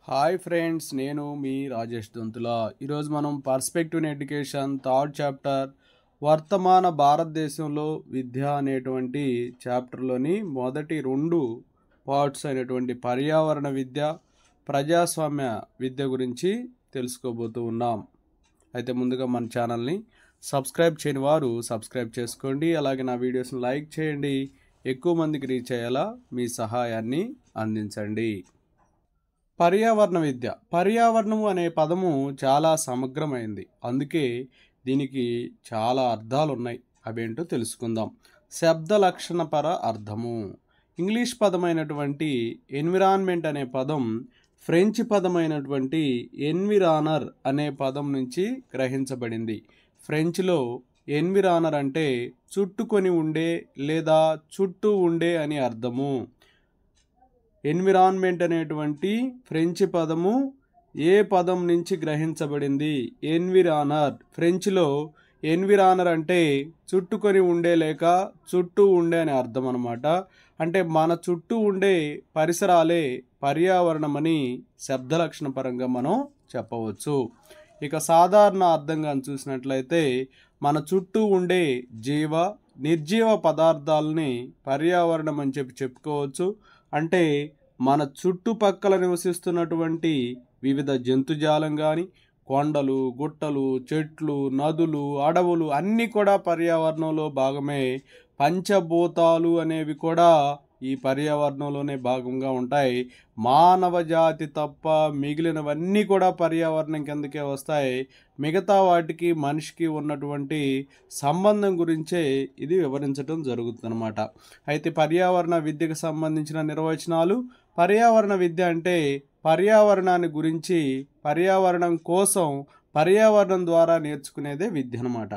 Hi friends, నేను మీ రాజేష్ దొంతుల. ఈరోజు మనం perspective in education third chapter వర్తమాన భారతదేశంలో విద్య అనేటువంటి చాప్టర్లోని మొదటి రెండు పార్ట్స్ అయినటువంటి పర్యావరణ విద్య, ప్రజాస్వామ్య విద్య గురించి తెలుసుకోబోతూ ఉన్నాం. అయితే ముందుగా మన ఛానల్ని సబ్స్క్రైబ్ చేయని వారు సబ్స్క్రైబ్ చేసుకోండి. అలాగే నా వీడియోస్ని లైక్ చేయండి. ఎక్కువ మందికి రీచ్ అయ్యేలా మీ సహాయాన్ని అందించండి. పర్యావరణ విద్య. పర్యావరణము అనే పదము చాలా సమగ్రమైంది, అందుకే దీనికి చాలా అర్థాలు ఉన్నాయి. అవేంటో తెలుసుకుందాం. శబ్ద లక్షణపర అర్థము. ఇంగ్లీష్ పదమైనటువంటి ఎన్విరాన్మెంట్ అనే పదం ఫ్రెంచ్ పదమైనటువంటి ఎన్విరానర్ అనే పదం నుంచి గ్రహించబడింది. ఫ్రెంచ్లో ఎన్విరానర్ అంటే చుట్టుకొని ఉండే లేదా చుట్టూ ఉండే అని అర్థము. ఎన్విరాన్మెంట్ అనేటువంటి ఫ్రెంచ్ పదము ఏ పదం నుంచి గ్రహించబడింది? ఎన్విరానర్. ఫ్రెంచ్లో ఎన్విరానర్ అంటే చుట్టుకొని ఉండే లేక చుట్టూ ఉండే అని అర్థం అన్నమాట. అంటే మన చుట్టూ ఉండే పరిసరాలే పర్యావరణమని శబ్దలక్షణ పరంగా మనం చెప్పవచ్చు. ఇక సాధారణ అర్థంగా చూసినట్లయితే మన చుట్టూ ఉండే జీవ నిర్జీవ పదార్థాలని పర్యావరణం అని చెప్పుకోవచ్చు. అంటే మన చుట్టుపక్కల నివసిస్తున్నటువంటి వివిధ జంతుజాలం కానీ, కొండలు, గుట్టలు, చెట్లు, నదులు, అడవులు అన్నీ కూడా పర్యావరణంలో భాగమే. పంచభూతాలు అనేవి కూడా ఈ పర్యావరణంలోనే భాగంగా ఉంటాయి. మానవ జాతి తప్ప మిగిలినవన్నీ కూడా పర్యావరణం కిందకే వస్తాయి. మిగతా వాటికి మనిషికి ఉన్నటువంటి సంబంధం గురించే ఇది వివరించడం జరుగుతుందన్నమాట. అయితే పర్యావరణ విద్యకు సంబంధించిన నిర్వచనాలు. పర్యావరణ విద్య అంటే పర్యావరణాన్ని గురించి, పర్యావరణం కోసం, పర్యావరణం ద్వారా నేర్చుకునేదే విద్య అన్నమాట.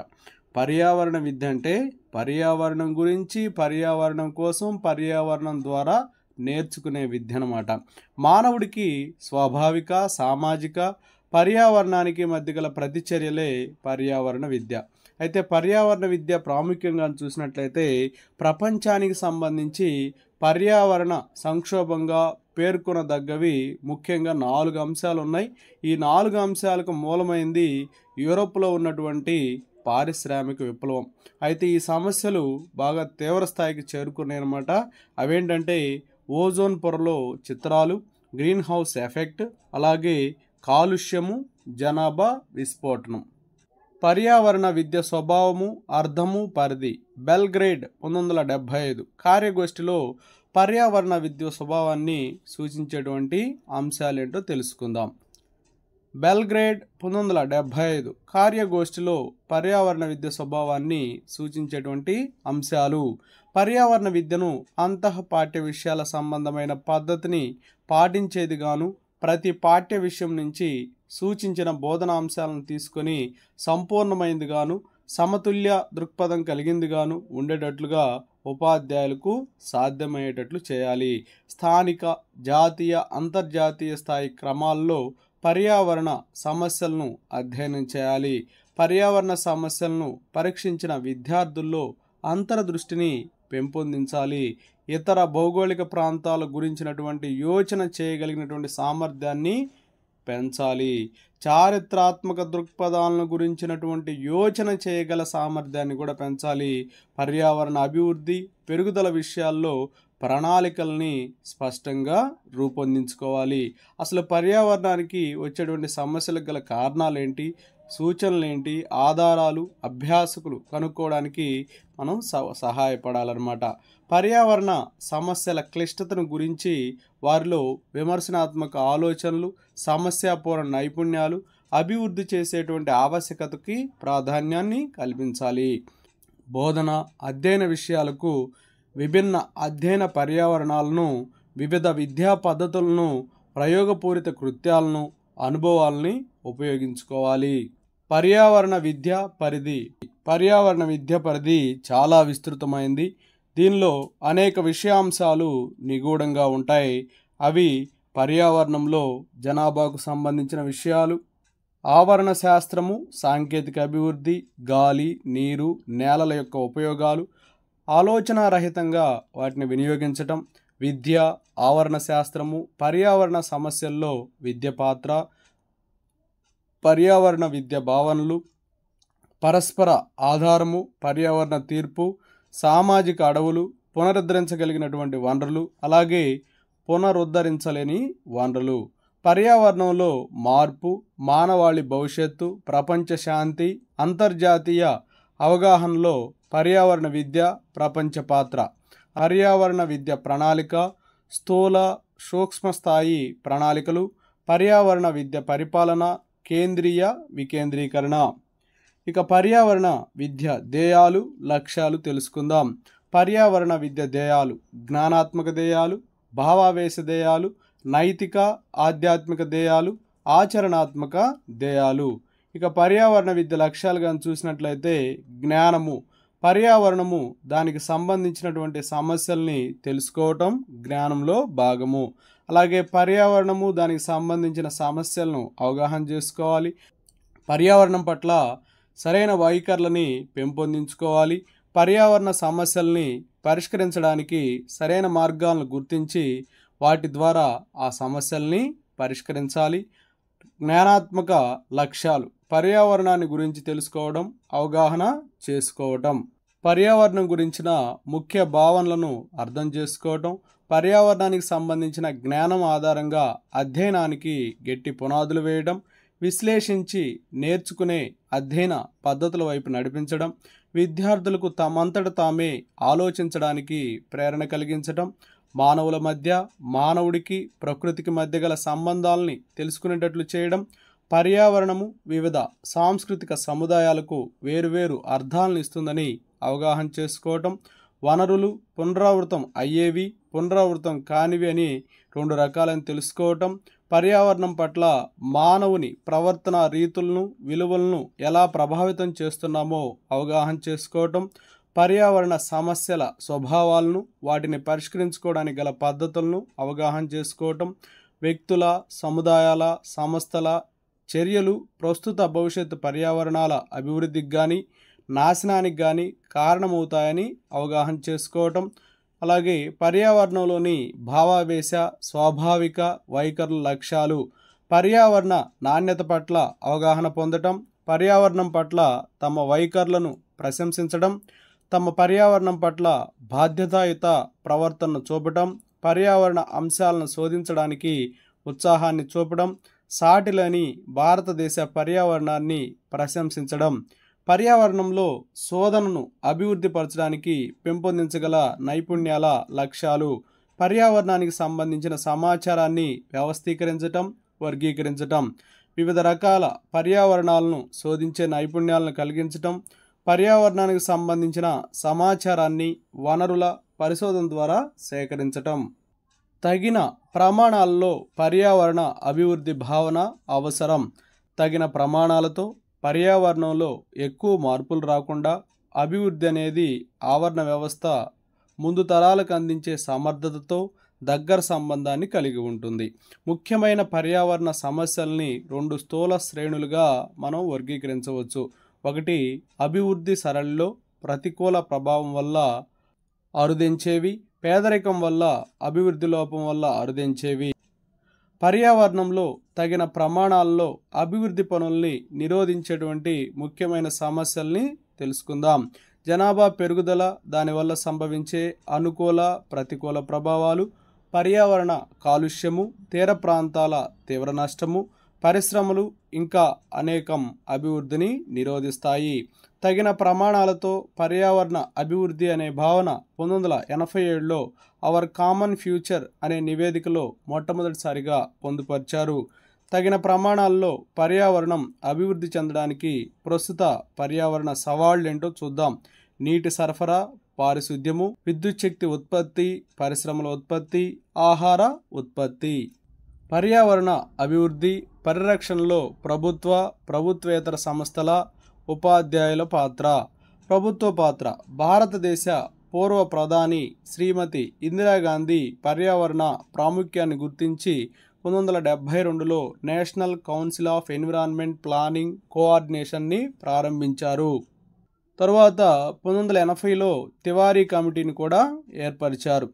పర్యావరణ విద్య అంటే పర్యావరణం గురించి, పర్యావరణం కోసం, పర్యావరణం ద్వారా నేర్చుకునే విద్య అన్నమాట. మానవుడికి స్వాభావిక, సామాజిక, పర్యావరణానికి మధ్య గల ప్రతిచర్యలే పర్యావరణ విద్య. అయితే పర్యావరణ విద్య ప్రాముఖ్యంగా చూసినట్లయితే ప్రపంచానికి సంబంధించి పర్యావరణ సంక్షోభంగా పేర్కొనదగ్గవి ముఖ్యంగా 4 అంశాలు ఉన్నాయి. ఈ 4 అంశాలకు మూలమైంది యూరోప్లో ఉన్నటువంటి పారిశ్రామిక విప్లవం. అయితే ఈ సమస్యలు బాగా తీవ్ర స్థాయికి చేరుకున్నాయి అన్నమాట. అవేంటంటే ఓజోన్ పొరలో చిత్రాలు, గ్రీన్ హౌస్ ఎఫెక్ట్, అలాగే కాలుష్యము, జనాభా విస్ఫోటనం. పర్యావరణ విద్య స్వభావము, అర్థము, పరిధి. బెల్గ్రేడ్ 1975 కార్యగోష్ఠిలో పర్యావరణ విద్య స్వభావాన్ని సూచించేటువంటి అంశాలేంటో తెలుసుకుందాం. బెల్గ్రేడ్ 1975 కార్యగోష్ఠిలో పర్యావరణ విద్య స్వభావాన్ని సూచించేటువంటి అంశాలు. పర్యావరణ విద్యను అంతః పాఠ్య విషయాల సంబంధమైన పద్ధతిని పాటించేదిగాను, ప్రతి పాఠ్య విషయం నుంచి సూచించిన బోధనాంశాలను తీసుకొని సంపూర్ణమైనదిగాను, సమతుల్య దృక్పథం కలిగిందిగాను ఉండేటట్లుగా ఉపాధ్యాయులకు సాధ్యమయ్యేటట్లు చేయాలి. స్థానిక, జాతీయ, అంతర్జాతీయ స్థాయి క్రమాల్లో పర్యావరణ సమస్యలను అధ్యయనం చేయాలి. పర్యావరణ సమస్యలను పరీక్షించిన విద్యార్థుల్లో అంతర్దృష్టిని పెంపొందించాలి. ఇతర భౌగోళిక ప్రాంతాల గురించినటువంటి యోచన చేయగలిగినటువంటి సామర్థ్యాన్ని పెంచాలి. చారిత్రాత్మక దృక్పథాలను గురించినటువంటి యోచన చేయగల సామర్థ్యాన్ని కూడా పెంచాలి. పర్యావరణ అభివృద్ధి, పెరుగుదల విషయాల్లో ప్రణాళికల్ని స్పష్టంగా రూపొందించుకోవాలి. అసలు పర్యావరణానికి వచ్చేటువంటి సమస్యలకు గల కారణాలేంటి, సూచనలేంటి, ఆధారాలు అభ్యాసకులు కనుక్కోవడానికి మనం సహాయపడాలన్నమాట. పర్యావరణ సమస్యల క్లిష్టతను గురించి వారిలో విమర్శనాత్మక ఆలోచనలు, సమస్యాపూర్ణ నైపుణ్యాలు అభివృద్ధి చేసేటువంటి ఆవశ్యకతకి ప్రాధాన్యాన్ని కల్పించాలి. బోధన, అధ్యయన విషయాలకు విభిన్న అధ్యయన పర్యావరణాలను, వివిధ విద్యా పద్ధతులను, ప్రయోగపూరిత కృత్యాలను, అనుభవాలని ఉపయోగించుకోవాలి. పర్యావరణ విద్య పరిధి. పర్యావరణ విద్య పరిధి చాలా విస్తృతమైంది. దీనిలో అనేక విషయాంశాలు నిగూఢంగా ఉంటాయి. అవి పర్యావరణంలో జనాభాకు సంబంధించిన విషయాలు, ఆవరణ శాస్త్రము, సాంకేతిక అభివృద్ధి, గాలి, నీరు, నేలల యొక్క ఉపయోగాలు, ఆలోచనారహితంగా వాటిని వినియోగించటం, విద్య, ఆవరణ శాస్త్రము, పర్యావరణ సమస్యల్లో విద్య పాత్ర, పర్యావరణ విద్య భావనలు, పరస్పర ఆధారము, పర్యావరణ తీర్పు, సామాజిక అడవులు, పునరుద్ధరించగలిగినటువంటి వనరులు, అలాగే పునరుద్ధరించలేని వనరులు. పర్యావరణంలో మార్పు, మానవాళి భవిష్యత్తు, ప్రపంచ శాంతి, అంతర్జాతీయ అవగాహనలో పర్యావరణ విద్య ప్రపంచ పాత్ర. పర్యావరణ విద్య ప్రణాళిక, స్థూల సూక్ష్మ స్థాయి ప్రణాళికలు, పర్యావరణ విద్య పరిపాలన, కేంద్రీయ వికేంద్రీకరణ. ఇక పర్యావరణ విద్య ధ్యేయాలు, లక్ష్యాలు తెలుసుకుందాం. పర్యావరణ విద్య ధ్యేయాలు: జ్ఞానాత్మక ధ్యేయాలు, భావావేశ ధ్యేయాలు, నైతిక ఆధ్యాత్మిక ధ్యేయాలు, ఆచరణాత్మక ధ్యేయాలు. ఇక పర్యావరణ విద్య లక్ష్యాలు కానీ చూసినట్లయితే జ్ఞానము, పర్యావరణము దానికి సంబంధించినటువంటి సమస్యల్ని తెలుసుకోవటం జ్ఞానంలో భాగము. అలాగే పర్యావరణము దానికి సంబంధించిన సమస్యలను అవగాహన చేసుకోవాలి. పర్యావరణం పట్ల సరైన వైఖరులని పెంపొందించుకోవాలి. పర్యావరణ సమస్యల్ని పరిష్కరించడానికి సరైన మార్గాలను గుర్తించి వాటి ద్వారా ఆ సమస్యల్ని పరిష్కరించాలి. జ్ఞానాత్మక లక్ష్యాలు: పర్యావరణాన్ని గురించి తెలుసుకోవడం, అవగాహన చేసుకోవటం, పర్యావరణం గురించిన ముఖ్య భావనలను అర్థం చేసుకోవటం, పర్యావరణానికి సంబంధించిన జ్ఞానం ఆధారంగా అధ్యయనానికి గట్టి పునాదులు వేయడం, విశ్లేషించి నేర్చుకునే అధ్యయన పద్ధతుల వైపు నడిపించడం, విద్యార్థులకు తమంతట తామే ఆలోచించడానికి ప్రేరణ కలిగించడం, మానవుల మధ్య, మానవుడికి ప్రకృతికి మధ్య గల సంబంధాలని తెలుసుకునేటట్లు చేయడం, పర్యావరణము వివిధ సాంస్కృతిక సముదాయాలకు వేరువేరు అర్థాలను ఇస్తుందని అవగాహన చేసుకోవటం, వనరులు పునరావృతం అయ్యేవి, పునరావృతం కానివి అని రెండు రకాలని తెలుసుకోవటం, పర్యావరణం పట్ల మానవుని ప్రవర్తన రీతులను, విలువలను ఎలా ప్రభావితం చేస్తున్నామో అవగాహన చేసుకోవటం, పర్యావరణ సమస్యల స్వభావాలను, వాటిని పరిష్కరించుకోవడానికి గల పద్ధతులను అవగాహన చేసుకోవటం, వ్యక్తుల, సముదాయాల, సంస్థల చర్యలు ప్రస్తుత భవిష్యత్తు పర్యావరణాల అభివృద్ధికి కానీ నాశనానికి కానీ కారణమవుతాయని అవగాహన చేసుకోవటం, అలాగే పర్యావరణంలోని భావావేశ, స్వాభావిక వైఖరుల లక్ష్యాలు, పర్యావరణ నాణ్యత పట్ల అవగాహన పొందటం, పర్యావరణం పట్ల తమ వైఖరులను ప్రశంసించడం, తమ పర్యావరణం పట్ల బాధ్యతాయుత ప్రవర్తనను చూపటం, పర్యావరణ అంశాలను శోధించడానికి ఉత్సాహాన్ని చూపడం, సాటిలేని భారతదేశ పర్యావరణాన్ని ప్రశంసించడం, పర్యావరణంలో శోధనను అభివృద్ధిపరచడానికి పెంపొందించగల నైపుణ్యాల లక్ష్యాలు, పర్యావరణానికి సంబంధించిన సమాచారాన్ని వ్యవస్థీకరించటం, వర్గీకరించటం, వివిధ రకాల పర్యావరణాలను శోధించే నైపుణ్యాలను కలిగించటం, పర్యావరణానికి సంబంధించిన సమాచారాన్ని వనరుల పరిశోధన ద్వారా సేకరించటం. తగిన ప్రమాణాల్లో పర్యావరణ అభివృద్ధి భావన అవసరం. తగిన ప్రమాణాలతో పర్యావరణంలో ఎక్కువ మార్పులు రాకుండా అభివృద్ధి అనేది ఆవరణ వ్యవస్థ ముందు తరాలకు అందించే సమర్థతతో దగ్గర సంబంధాన్ని కలిగి ఉంటుంది. ముఖ్యమైన పర్యావరణ సమస్యల్ని రెండు స్థూల శ్రేణులుగా మనం వర్గీకరించవచ్చు. ఒకటి, అభివృద్ధి సరళిలో ప్రతికూల ప్రభావం వల్ల అరుదించేవి, పేదరికం వల్ల, అభివృద్ధి లోపం వల్ల అరుదించేవి. పర్యావరణంలో తగిన ప్రమాణాల్లో అభివృద్ధి పనుల్ని నిరోధించేటువంటి ముఖ్యమైన సమస్యల్ని తెలుసుకుందాం. జనాభా పెరుగుదల, దానివల్ల సంభవించే అనుకూల ప్రతికూల ప్రభావాలు, పర్యావరణ కాలుష్యము, తీర ప్రాంతాల తీవ్ర నష్టము, పరిశ్రమలు ఇంకా అనేకం అభివృద్ధిని నిరోధిస్తాయి. తగిన ప్రమాణాలతో పర్యావరణ అభివృద్ధి అనే భావన 1987లో అవర్ కామన్ ఫ్యూచర్ అనే నివేదికలో మొట్టమొదటిసారిగా పొందుపరిచారు. తగిన ప్రమాణాల్లో పర్యావరణం అభివృద్ధి చెందడానికి ప్రస్తుత పర్యావరణ సవాళ్లేంటో చూద్దాం. నీటి సరఫరా, పారిశుద్ధ్యము, విద్యుత్ శక్తి ఉత్పత్తి, పరిశ్రమల ఉత్పత్తి, ఆహార ఉత్పత్తి. పర్యావరణ అభివృద్ధి పరిరక్షణలో ప్రభుత్వేతర సంస్థల, ఉపాధ్యాయుల పాత్ర. ప్రభుత్వ పాత్ర. భారతదేశ పూర్వ ప్రధాని శ్రీమతి ఇందిరాగాంధీ పర్యావరణ ప్రాముఖ్యాన్ని గుర్తించి 1972లో national council of environment planning కోఆర్డినేషన్ని ప్రారంభించారు. తరువాత 1980లో తివారీ కమిటీని కూడా ఏర్పరిచారు.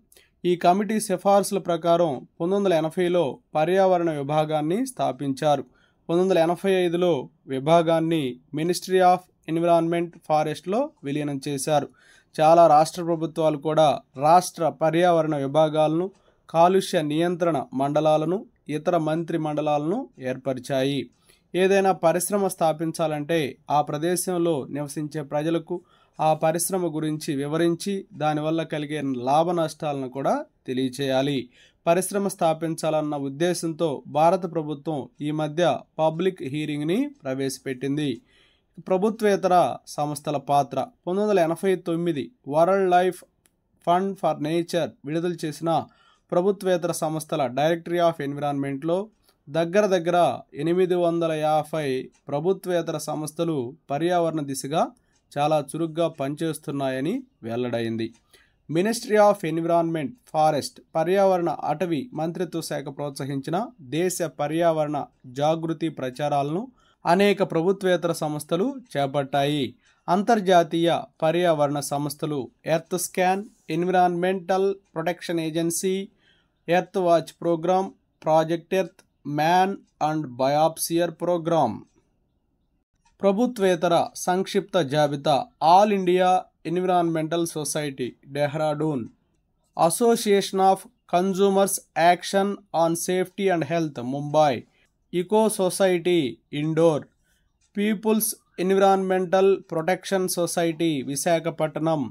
ఈ కమిటీ సిఫార్సుల ప్రకారం 1980లో పర్యావరణ విభాగాన్ని స్థాపించారు. 1985లో విభాగాన్ని మినిస్ట్రీ ఆఫ్ ఎన్విరాన్మెంట్ ఫారెస్ట్లో విలీనం చేశారు. చాలా రాష్ట్ర ప్రభుత్వాలు కూడా రాష్ట్ర పర్యావరణ విభాగాలను, కాలుష్య నియంత్రణ మండలాలను, ఇతర మంత్రి మండలాలను ఏర్పరిచాయి. ఏదైనా పరిశ్రమ స్థాపించాలంటే ఆ ప్రదేశంలో నివసించే ప్రజలకు ఆ పరిశ్రమ గురించి వివరించి దానివల్ల కలిగే లాభ నష్టాలను కూడా తెలియచేయాలి. పరిశ్రమ స్థాపించాలన్న ఉద్దేశంతో భారత ప్రభుత్వం ఈ మధ్య పబ్లిక్ హీరింగ్ని ప్రవేశపెట్టింది. ప్రభుత్వేతర సంస్థల పాత్ర 1989 world life fund for nature విడుదల చేసిన ప్రభుత్వేతర సంస్థల డైరెక్టరీ ఆఫ్ ఎన్విరాన్మెంట్లో దగ్గర 850 ప్రభుత్వేతర సంస్థలు పర్యావరణ దిశగా చాలా చురుగ్గా పనిచేస్తున్నాయని వెల్లడైంది. మినిస్ట్రీ ఆఫ్ ఎన్విరాన్మెంట్ ఫారెస్ట్ పర్యావరణ అటవీ మంత్రిత్వ శాఖ ప్రోత్సహించిన దేశ పర్యావరణ జాగృతి ప్రచారాలను అనేక ప్రభుత్వేతర సంస్థలు చేపట్టాయి. అంతర్జాతీయ పర్యావరణ సంస్థలు earth scan, environmental protection agency, earth watch program, project earth, man and biosphere program. ప్రభుత్వేతర సంక్షిప్త జాబితా all India environmental society Dehradun, association of consumers action on safety and health Mumbai, eco society Indore, people's environmental protection society Visakhapatnam,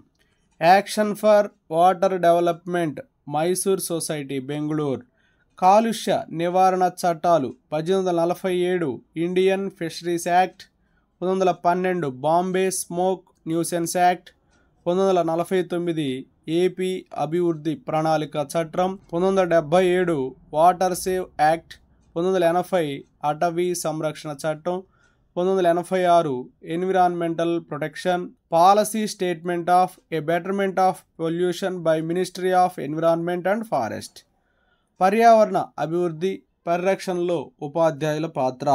action for water development Mysore society Bengaluru, కాలుష్య నివారణ చట్టాలు 1847 Indian fisheries act, 1912 Bombay smoke nuisance act, 1949 AP అభివృద్ధి ప్రణాళిక చట్టం, 1977 water save act, 1980 అటవీ సంరక్షణ చట్టం, 1986 environmental protection policy statement of A betterment of pollution by ministry of environment and forest. పర్యావరణ అభివృద్ధి పరిరక్షణలో ఉపాధ్యాయుల పాత్ర.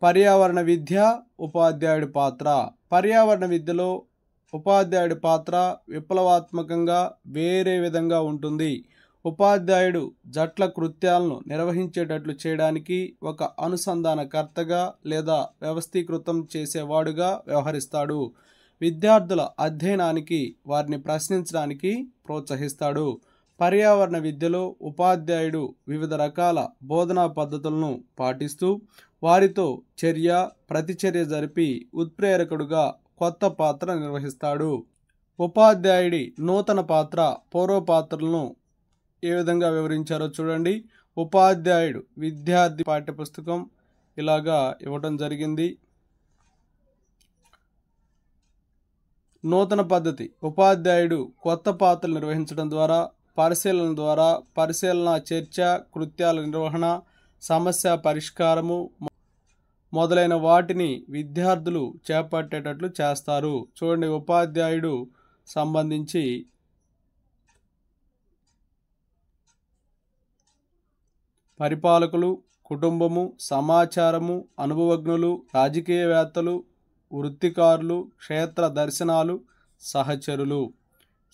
పర్యావరణ విద్య, ఉపాధ్యాయుడి పాత్ర. పర్యావరణ విద్యలో ఉపాధ్యాయుడి పాత్ర విప్లవాత్మకంగా వేరే విధంగా ఉంటుంది. ఉపాధ్యాయుడు జట్ల కృత్యాలను నిర్వహించేటట్లు చేయడానికి ఒక అనుసంధానకర్తగా లేదా వ్యవస్థీకృతం చేసేవాడుగా వ్యవహరిస్తాడు. విద్యార్థుల అధ్యయనానికి, వారిని ప్రశ్నించడానికి ప్రోత్సహిస్తాడు. పర్యావరణ విద్యలో ఉపాధ్యాయుడు వివిధ రకాల బోధనా పద్ధతులను పాటిస్తూ వారితో చర్య ప్రతిచర్య జరిపి ఉత్ప్రేరకుడుగా కొత్త పాత్ర నిర్వహిస్తాడు. ఉపాధ్యాయుడి నూతన పాత్ర, పూర్వ పాత్రలను ఏ విధంగా వివరించారో చూడండి. ఉపాధ్యాయుడు విద్యార్థి పాఠ్యపుస్తకం ఇలాగా ఇవ్వటం జరిగింది. నూతన పద్ధతి ఉపాధ్యాయుడు కొత్త పాత్రలు నిర్వహించడం ద్వారా, పరిశీలన, చర్చ, కృత్యాల నిర్వహణ, సమస్య పరిష్కారము మొదలైన వాటిని విద్యార్థులు చేపట్టేటట్లు చేస్తారు. చూడండి, ఉపాధ్యాయుడు సంబంధించి పరిపాలకులు, కుటుంబము, సమాచారము, అనుభవజ్ఞులు, రాజకీయవేత్తలు, వృత్తికారులు, క్షేత్ర దర్శనాలు, సహచరులు.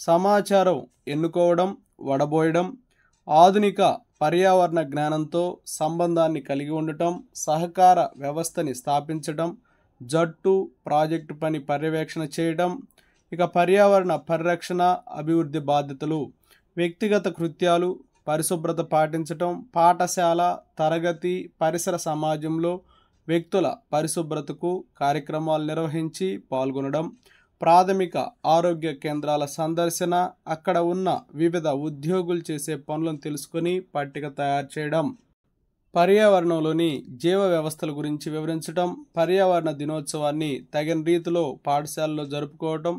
సమాచారం ఎన్నుకోవడం, వడబోయడం, ఆధునిక పర్యావరణ జ్ఞానంతో సంబంధాన్ని కలిగి ఉండటం, సహకార వ్యవస్థని స్థాపించడం, జట్టు ప్రాజెక్టు పని పర్యవేక్షణ చేయడం. ఇక పర్యావరణ పరిరక్షణ అభివృద్ధి బాధ్యతలు. వ్యక్తిగత కృత్యాలు, పరిశుభ్రత పాటించటం, పాఠశాల, తరగతి, పరిసర సమాజంలో వ్యక్తుల పరిశుభ్రతకు కార్యక్రమాలు నిర్వహించి పాల్గొనడం, ప్రాథమిక ఆరోగ్య కేంద్రాల సందర్శన, అక్కడ ఉన్న వివిధ ఉద్యోగులు చేసే పనులను తెలుసుకొని పట్టిక తయారు చేయడం, పర్యావరణంలోని జీవ వ్యవస్థల గురించి వివరించడం, పర్యావరణ దినోత్సవాన్ని తగిన రీతిలో పాఠశాలలో జరుపుకోవడం,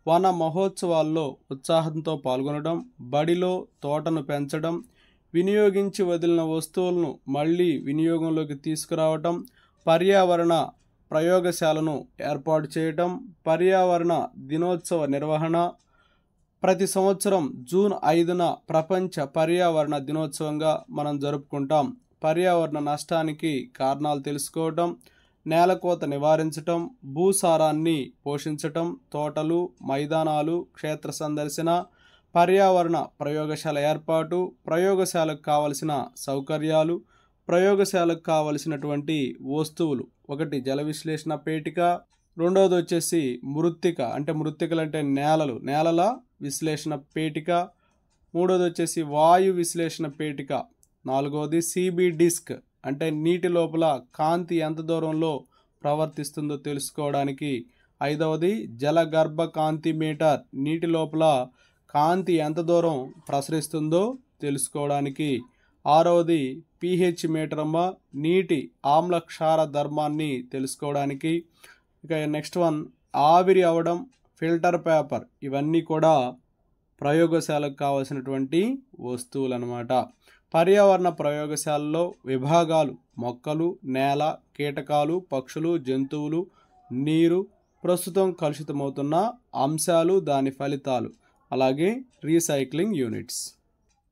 వన మహోత్సవాల్లో ఉత్సాహంతో పాల్గొనడం, బడిలో తోటను పెంచడం, వినియోగించి వదిలిన వస్తువులను మళ్ళీ వినియోగంలోకి తీసుకురావటం, పర్యావరణ ప్రయోగశాలను ఏర్పాటు చేయటం, పర్యావరణ దినోత్సవ నిర్వహణ. ప్రతి సంవత్సరం జూన్ 5న ప్రపంచ పర్యావరణ దినోత్సవంగా మనం జరుపుకుంటాం. పర్యావరణ నష్టానికి కారణాలు తెలుసుకోవటం, నేలకోత నివారించటం, భూసారాన్ని పోషించటం, తోటలు, మైదానాలు, క్షేత్ర సందర్శన, పర్యావరణ ప్రయోగశాల ఏర్పాటు, ప్రయోగశాలకు కావలసిన సౌకర్యాలు, ప్రయోగశాలకు కావలసినటువంటి వస్తువులు. ఒకటి జల విశ్లేషణ పేటిక, రెండవది వచ్చేసి మృత్తిక అంటే మృత్తికలు అంటే నేలల విశ్లేషణ పేటిక, మూడవది వచ్చేసి వాయు విశ్లేషణ పేటిక, నాలుగవది సిబి డిస్క్ అంటే నీటి లోపల కాంతి ఎంత దూరంలో ప్రవర్తిస్తుందో తెలుసుకోవడానికి, ఐదవది జలగర్భ కాంతి మీటర్ నీటి లోపల కాంతి ఎంత దూరం ప్రసరిస్తుందో తెలుసుకోవడానికి, ఆరవది pH మీటర్ నీటి ఆమ్ల క్షార ధర్మాన్ని తెలుసుకోవడానికి, ఇక నెక్స్ట్ వన్ ఆవిరి అవడం, ఫిల్టర్ పేపర్, ఇవన్నీ కూడా ప్రయోగశాలకు కావాల్సినటువంటి వస్తువులు అన్నమాట. పర్యావరణ ప్రయోగశాలలో విభాగాలు మొక్కలు, నేల, కీటకాలు, పక్షులు, జంతువులు, నీరు, ప్రస్తుతం కలుషితమవుతున్న అంశాలు, దాని ఫలితాలు, అలాగే రీసైక్లింగ్ యూనిట్స్.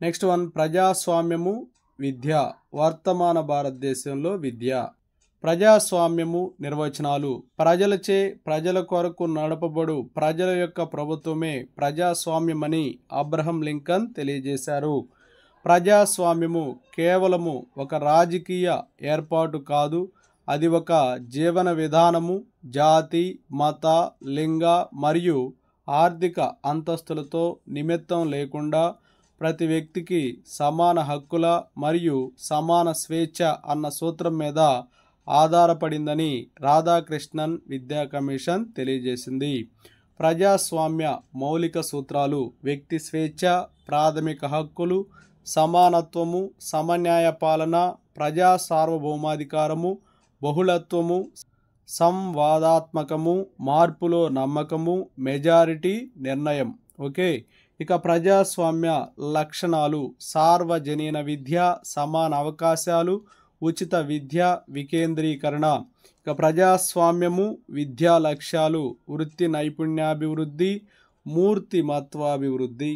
నెక్స్ట్ వన్ ప్రజాస్వామ్యము విద్య, వర్తమాన భారతదేశంలో విద్య. ప్రజాస్వామ్యము నిర్వచనాలు. ప్రజలచే ప్రజల కొరకు నడపబడు ప్రజల యొక్క ప్రభుత్వమే ప్రజాస్వామ్యమని అబ్రహం లింకన్ తెలియజేశారు. ప్రజాస్వామ్యము కేవలము ఒక రాజకీయ ఏర్పాటు కాదు, అది ఒక జీవన విధానము. జాతి, మత, లింగ మరియు ఆర్థిక అంతస్తులతో నిమిత్తం లేకుండా ప్రతి వ్యక్తికి సమాన హక్కుల మరియు సమాన స్వేచ్ఛ అన్న సూత్రం మీద ఆధారపడిందని రాధాకృష్ణన్ విద్యా కమిషన్ తెలియజేసింది. ప్రజాస్వామ్య మౌలిక సూత్రాలు: వ్యక్తి స్వేచ్ఛ, ప్రాథమిక హక్కులు, సమానత్వము, సమన్యాయ పాలన, ప్రజా సార్వభౌమాధికారము, బహుళత్వము, సంవాదాత్మకము, మార్పులో నమ్మకము, మెజారిటీ నిర్ణయం. ఓకే, ఇక ప్రజాస్వామ్య లక్షణాలు: సార్వజనీన విద్య, సమాన అవకాశాలు, ఉచిత విద్య, వికేంద్రీకరణ. ఇక ప్రజాస్వామ్యము విద్యా లక్ష్యాలు: వృత్తి నైపుణ్యాభివృద్ధి, మూర్తిమత్వాభివృద్ధి,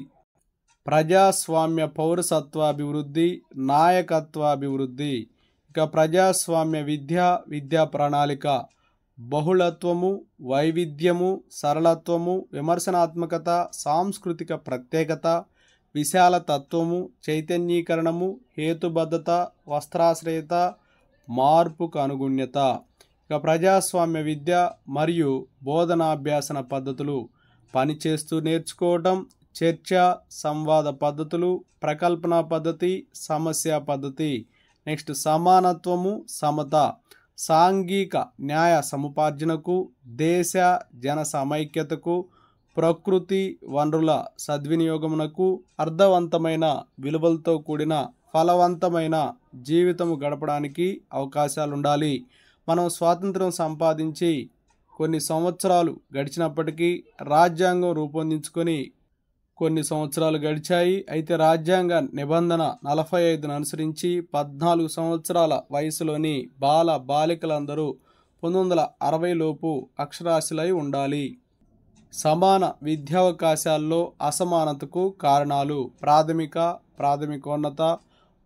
ప్రజాస్వామ్య పౌరసత్వాభివృద్ధి, నాయకత్వాభివృద్ధి. ఇక ప్రజాస్వామ్య విద్యా ప్రణాళిక: బహుళత్వము, వైవిధ్యము, సరళత్వము, విమర్శనాత్మకత, సాంస్కృతిక ప్రత్యేకత, విశాల తత్వము, చైతన్యీకరణము, హేతుబద్ధత, వస్త్రాశ్రయత, మార్పుకు అనుగుణ్యత. ఇక ప్రజాస్వామ్య విద్య మరియు బోధనాభ్యాసన పద్ధతులు: పనిచేస్తూ నేర్చుకోవటం, చర్చ సంవాద పద్ధతులు, ప్రకల్పన పద్ధతి, సమస్య పద్ధతి. నెక్స్ట్ సమానత్వము, సమత, సాంఘిక న్యాయ సముపార్జనకు, దేశ జన సమైక్యతకు, ప్రకృతి వనరుల సద్వినియోగమునకు, అర్థవంతమైన విలువలతో కూడిన ఫలవంతమైన జీవితము గడపడానికి అవకాశాలు ఉండాలి. మనం స్వాతంత్రం సంపాదించి కొన్ని సంవత్సరాలు గడిచినప్పటికీ రాజ్యాంగం రూపొందించుకొని కొన్ని సంవత్సరాలు గడిచాయి. అయితే రాజ్యాంగ నిబంధన 45ను అనుసరించి 14 సంవత్సరాల వయసులోని బాలికలందరూ 1960 లోపు అక్షరాస్యులై ఉండాలి. సమాన విద్యావకాశాల్లో అసమానతకు కారణాలు: ప్రాథమికోన్నత,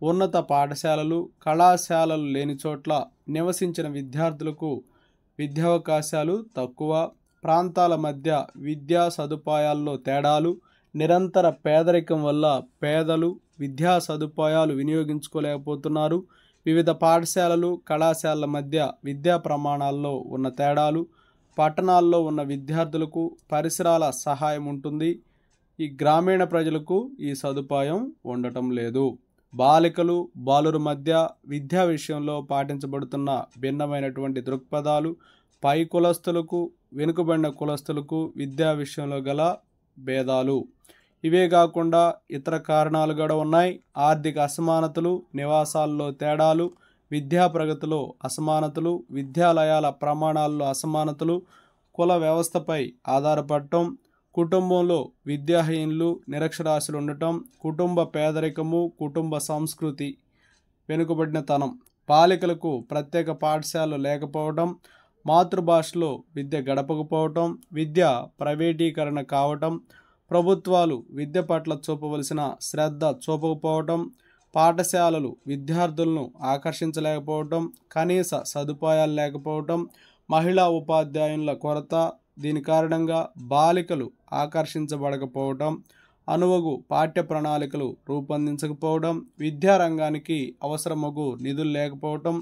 ఉన్నత పాఠశాలలు, కళాశాలలు లేని చోట్ల నివసించిన విద్యార్థులకు విద్యావకాశాలు తక్కువ, ప్రాంతాల మధ్య విద్యా సదుపాయాల్లో తేడాలు, నిరంతర పేదరికం వల్ల పేదలు విద్యా సదుపాయాలు వినియోగించుకోలేకపోతున్నారు, వివిధ పాఠశాలలు, కళాశాలల మధ్య విద్యా ప్రమాణాల్లో ఉన్న తేడాలు, పట్టణాల్లో ఉన్న విద్యార్థులకు పరిసరాల సహాయం ఉంటుంది, ఈ గ్రామీణ ప్రజలకు ఈ సదుపాయం ఉండటం లేదు. బాలికలు, బాలుర మధ్య విద్యా విషయంలో పాటించబడుతున్న భిన్నమైనటువంటి దృక్పథాలు, పై కులస్తులకు, వెనుకబడిన కులస్తులకు విద్యా విషయంలో గల భేదాలు. ఇవే కాకుండా ఇతర కారణాలు కూడా ఉన్నాయి. ఆర్థిక అసమానతలు, నివాసాల్లో తేడాలు, విద్యా ప్రగతిలో అసమానతలు, విద్యాలయాల ప్రమాణాల్లో అసమానతలు, కుల వ్యవస్థపై ఆధారపడటం, కుటుంబంలో విద్యాహీనులు, నిరక్షరాస్యులు ఉండటం, కుటుంబ పేదరికము, కుటుంబ సంస్కృతి, వెనుకబడినతనం, బాలికలకు ప్రత్యేక పాఠశాలలు లేకపోవటం, మాతృభాషలో విద్య గడపకపోవటం, విద్య ప్రైవేటీకరణ కావటం, ప్రభుత్వాలు విద్య పట్ల చూపవలసిన శ్రద్ధ చూపకపోవటం, పాఠశాలలు విద్యార్థులను ఆకర్షించలేకపోవటం, కనీస సదుపాయాలు లేకపోవటం, మహిళా ఉపాధ్యాయుల కొరత, దీని కారణంగా బాలికలు ఆకర్షించబడకపోవటం, అనువగు పాఠ్య ప్రణాళికలు రూపొందించకపోవడం, విద్యారంగానికి అవసరమగు నిధులు లేకపోవడం,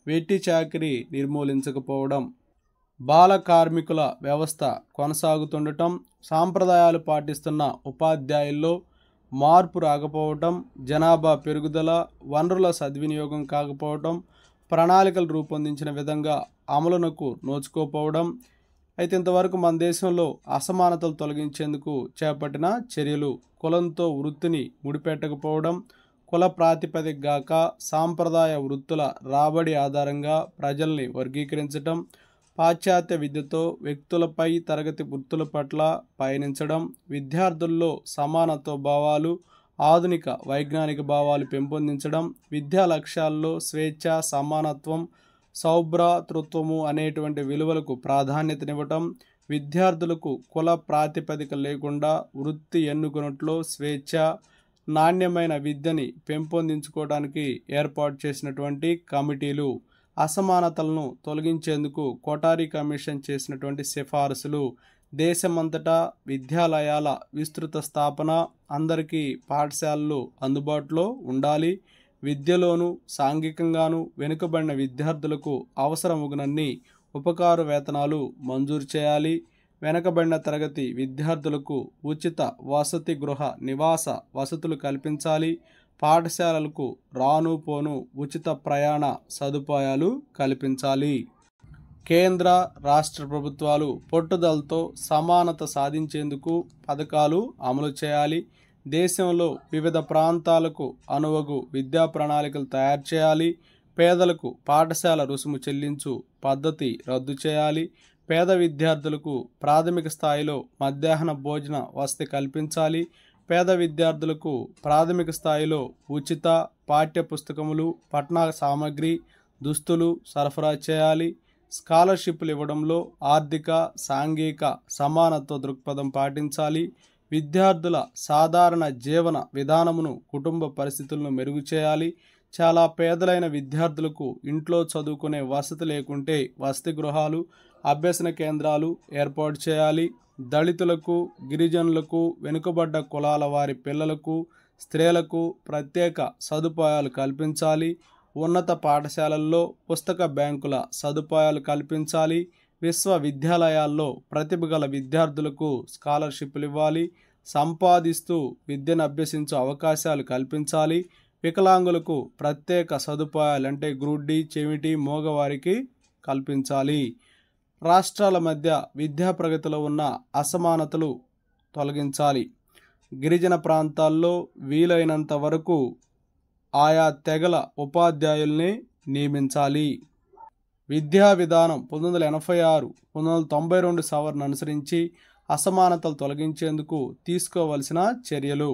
వెట్టి చాకిరీ నిర్మూలించకపోవడం, బాల కార్మికుల వ్యవస్థ కొనసాగుతుండటం, సాంప్రదాయాలు పాటిస్తున్న ఉపాధ్యాయుల్లో మార్పు రాకపోవటం, జనాభా పెరుగుదల, వనరుల సద్వినియోగం కాకపోవటం, ప్రణాళికలు రూపొందించిన విధంగా అమలునకు నోచుకోకపోవడం. అయితే ఇంతవరకు మన దేశంలో అసమానతలు తొలగించేందుకు చేపట్టిన చర్యలు కులంతో వృత్తిని ముడిపెట్టకపోవడం, కుల ప్రాతిపదిక గాక సాంప్రదాయ వృత్తుల రాబడి ఆధారంగా ప్రజల్ని వర్గీకరించడం, పాశ్చాత్య విద్యతో వ్యక్తులపై తరగతి వృత్తుల పట్ల పయనించడం, విద్యార్థుల్లో సమానత్వ భావాలు, ఆధునిక వైజ్ఞానిక భావాలు పెంపొందించడం, విద్యా లక్ష్యాల్లో స్వేచ్ఛ, సమానత్వం, సౌభ్రాతృత్వము అనేటువంటి విలువలకు ప్రాధాన్యతనివ్వటం, విద్యార్థులకు కుల ప్రాతిపదిక లేకుండా వృత్తి ఎన్నుకున్నట్లో స్వేచ్ఛ, నాణ్యమైన విద్యని పెంపొందించుకోవడానికి ఏర్పాటు చేసినటువంటి కమిటీలు, అసమానతలను తొలగించేందుకు కోటారి కమిషన్ చేసినటువంటి సిఫారసులు, దేశమంతటా విద్యాలయాల విస్తృత స్థాపన, అందరికీ పాఠశాలలు అందుబాటులో ఉండాలి, విద్యలోనూ సాంఘికంగానూ వెనుకబడిన విద్యార్థులకు అవసరమగునన్ని ఉపకార వేతనాలు మంజూరు చేయాలి, వెనుకబడిన తరగతి విద్యార్థులకు ఉచిత వసతి గృహ నివాస వసతులు కల్పించాలి, పాఠశాలలకు రాను పోను ఉచిత ప్రయాణ సదుపాయాలు కల్పించాలి. కేంద్ర రాష్ట్ర ప్రభుత్వాలు పట్టుదలతో సమానత సాధించేందుకు పథకాలు అమలు చేయాలి, దేశంలో వివిధ ప్రాంతాలకు అనువగు విద్యా ప్రణాళికలు తయారు చేయాలి, పేదలకు పాఠశాల రుసుము చెల్లించు పద్ధతి రద్దు చేయాలి, పేద విద్యార్థులకు ప్రాథమిక స్థాయిలో మధ్యాహ్న భోజన వసతి కల్పించాలి, పేద విద్యార్థులకు ప్రాథమిక స్థాయిలో ఉచిత పాఠ్య పుస్తకములు, పఠన సామగ్రి, దుస్తులు సరఫరా చేయాలి, స్కాలర్షిప్లు ఇవ్వడంలో ఆర్థిక సాంఘిక సమానత్వ దృక్పథం పాటించాలి, విద్యార్థుల సాధారణ జీవన విధానమును, కుటుంబ పరిస్థితులను మెరుగు చేయాలి, చాలా పేదలైన విద్యార్థులకు ఇంట్లో చదువుకునే వసతి లేకుంటే వసతి గృహాలు, అభ్యసన కేంద్రాలు ఏర్పాటు చేయాలి, దళితులకు, గిరిజనులకు, వెనుకబడ్డ కులాల వారి పిల్లలకు, స్త్రీలకు ప్రత్యేక సదుపాయాలు కల్పించాలి, ఉన్నత పాఠశాలల్లో పుస్తక బ్యాంకుల సదుపాయాలు కల్పించాలి, విశ్వవిద్యాలయాల్లో ప్రతిభ గల విద్యార్థులకు స్కాలర్షిప్లు ఇవ్వాలి, సంపాదిస్తూ విద్యను అభ్యసించే అవకాశాలు కల్పించాలి, వికలాంగులకు ప్రత్యేక సదుపాయాలు అంటే గ్రుడ్డి, చెవిటి, మోగవారికి కల్పించాలి. రాష్ట్రాల మధ్య విద్యా ప్రగతిలో ఉన్న అసమానతలు తొలగించాలి, గిరిజన ప్రాంతాల్లో వీలైనంత వరకు ఆయా తెగల ఉపాధ్యాయుల్ని నియమించాలి. విద్యా విధానం 1986, 1992 సవరణ అనుసరించి అసమానతలు తొలగించేందుకు తీసుకోవలసిన చర్యలు,